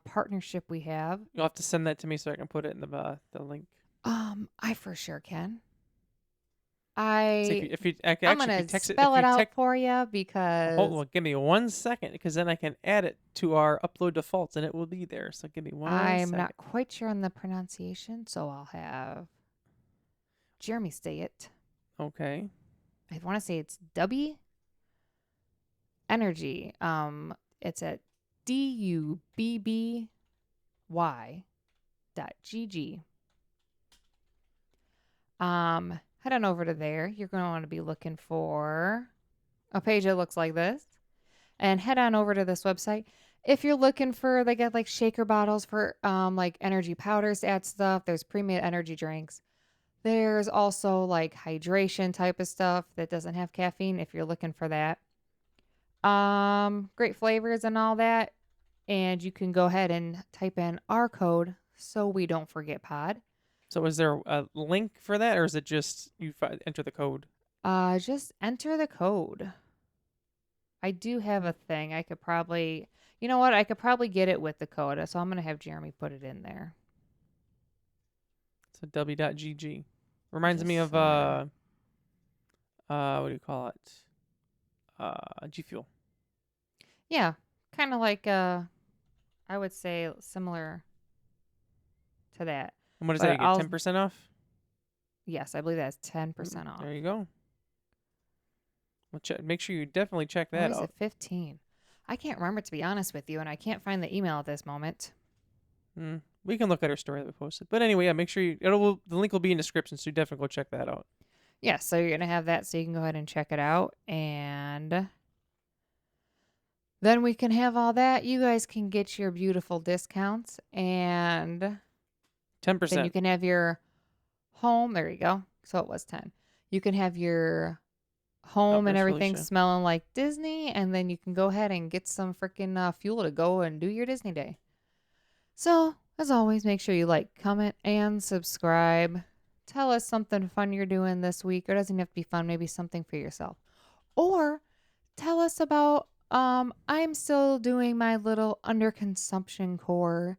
partnership we have. You'll have to send that to me so I can put it in the link. I for sure can. So if you I'm actually going if you to text it, spell if it you out text, for you because well, give me 1 second because then I can add it to our upload defaults and it will be there. So give me 1 I'm second. not quite sure on the pronunciation, so I'll have Jeremy say it. Okay. I want to say it's W Energy. It's at DUBBY.GG. Head on over to there. You're going to want to be looking for a page that looks like this. And head on over to this website. If you're looking for, they got like shaker bottles for like energy powders to add stuff. There's pre-made energy drinks. There's also like hydration type of stuff that doesn't have caffeine if you're looking for that. Great flavors and all that. And you can go ahead and type in our code so we don't forget pod. So is there a link for that or is it just you enter the code? Just enter the code. I do have a thing. I could probably, you know what? I could probably get it with the code. So I'm going to have Jeremy put it in there. So w.gg. Reminds me Yes, of sir. what do you call it? G Fuel. Yeah, kind of like I would say similar to that. And what does But that? You I'll- get 10% off? Yes, I believe that's 10% off. There you go. Well, make sure you definitely check Why that is out. it 15? I can't remember, to be honest with you, and I can't find the email at this moment. We can look at our story that we posted. But anyway, yeah, make sure the link will be in the description, so you definitely go check that out. Yeah, so you're going to have that, so you can go ahead and check it out. And then we can have all that. You guys can get your beautiful discounts. And 10%. then you can have your home. There you go. So it was 10. You can have your home and there's everything Felicia. smelling like Disney. And then you can go ahead and get some freaking fuel to go and do your Disney day. So, as always, make sure you like, comment, and subscribe. Tell us something fun you're doing this week. Or it doesn't have to be fun. Maybe something for yourself. Or tell us about, I'm still doing my little underconsumption core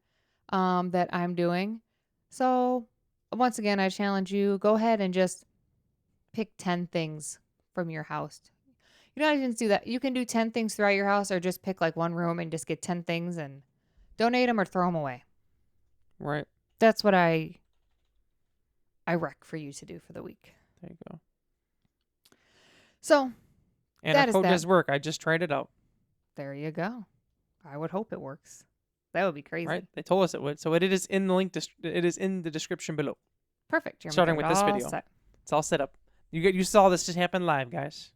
that I'm doing. So, once again, I challenge you. Go ahead and just pick 10 things from your house. You don't even do that. You can do 10 things throughout your house or just pick like one room and just get 10 things and donate them or throw them away. Right. That's what I I rec for you to do for the week. There you go. So And that our is code that. does work. I just tried it out. There you go. I would hope it works. That would be crazy. Right? They told us it would. So it is in the link. It is in the description below. Perfect. Jeremy, Starting got with it this all video. set. It's all set up. You saw this just happen live, guys.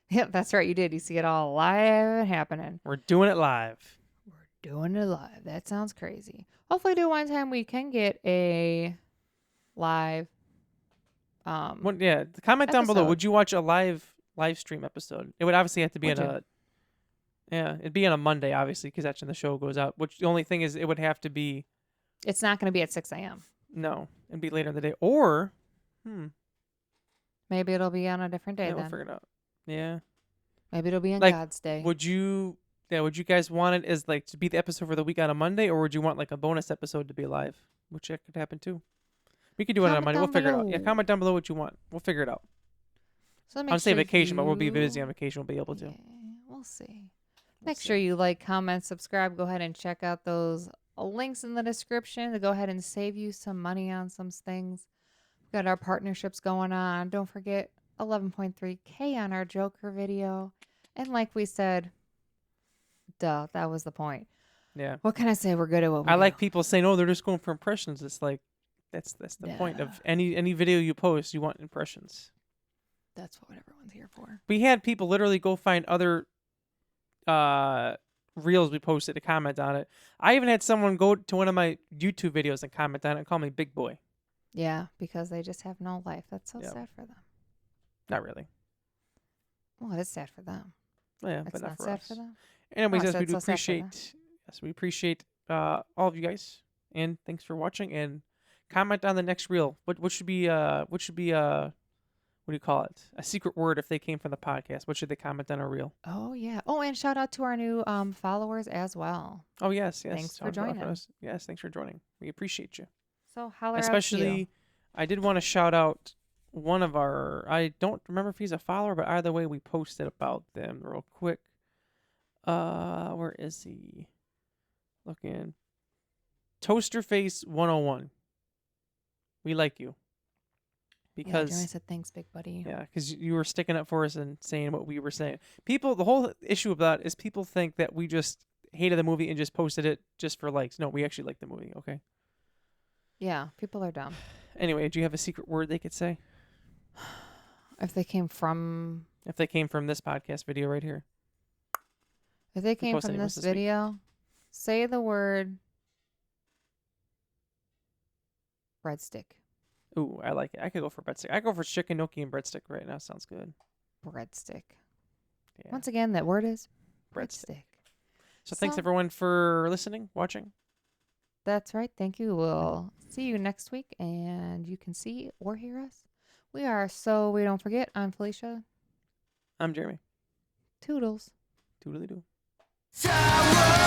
Yep, that's right. You did. You see it all live happening. We're doing it live. We're doing it live. That sounds crazy. Hopefully, do one time we can get a live. Yeah, comment down below. episode. Would you watch a live stream episode? It would obviously have to be Would on you? a. Yeah, it'd be on a Monday, obviously, because that's when the show goes out. Which the only thing is, it would have to be. It's not going to be at 6 a.m. No, it'd be later in the day, or. Maybe it'll be on a different day Yeah, we'll then. figure it out. Yeah. Maybe it'll be on Like, God's day. Would you guys want it as like to be the episode for the week on a Monday, or would you want like a bonus episode to be live? Which that could happen too. We could do it on a Comment Monday. We'll down figure it out. Yeah, below. comment down below what you want. We'll figure it out. So I'm make gonna say sure vacation, but we'll be you- busy on vacation. We'll be able to. Yeah, we'll see. We'll Make see. sure you like, comment, subscribe. Go ahead and check out those links in the description to go ahead and save you some money on some things. We've got our partnerships going on. Don't forget 11.3K on our Joker video. And like we said, duh, that was the point. Yeah. What can I say? We're good at what we I do. like people saying, "Oh, they're just going for impressions." It's like that's the point Yeah. of any video you post. You want impressions. That's what everyone's here for. We had people literally go find other reels we posted to comment on it. I even had someone go to one of my YouTube videos and comment on it and call me big boy. Yeah, because they just have no life. That's so Yeah. sad for them. Not really. Well, it's sad for them. Yeah, It's but not for sad us. for them. Anyways, Oh, yes, so we it's do so sad for them. appreciate. Yes, we appreciate all of you guys, and thanks for watching. And comment on the next reel. What should be what do you call it? A secret word if they came from the podcast. What should they comment on our reel? Oh yeah. Oh, and shout out to our new followers as well. Oh yes. Thanks for Talk about joining. us. Yes, thanks for joining. We appreciate you. So holler out to Especially, you. I did want to shout out one of our. I don't remember if he's a follower, but either way, we posted about them real quick. Where is he? Looking. Toasterface 101. We like you. Because Because I said thanks, big buddy. yeah, because you were sticking up for us and saying what we were saying. People, the whole issue of that is people think that we just hated the movie and just posted it just for likes. No, we actually like the movie. Okay. Yeah, people are dumb. Anyway, do you have a secret word they could say If they came from if they came from this podcast video right here? came posted from it this this week. video, say the word breadstick. Ooh, I like it. I could go for breadstick. I go for chicken gnocchi and breadstick right now. Sounds good. Breadstick. Yeah, Once again, that word is breadstick. breadstick. So thanks So- everyone for listening, watching. That's right. Thank you. We'll see you next week, and you can see or hear us. We are So We Don't Forget. I'm Felicia. I'm Jeremy. Toodles. Toodly doo. Tower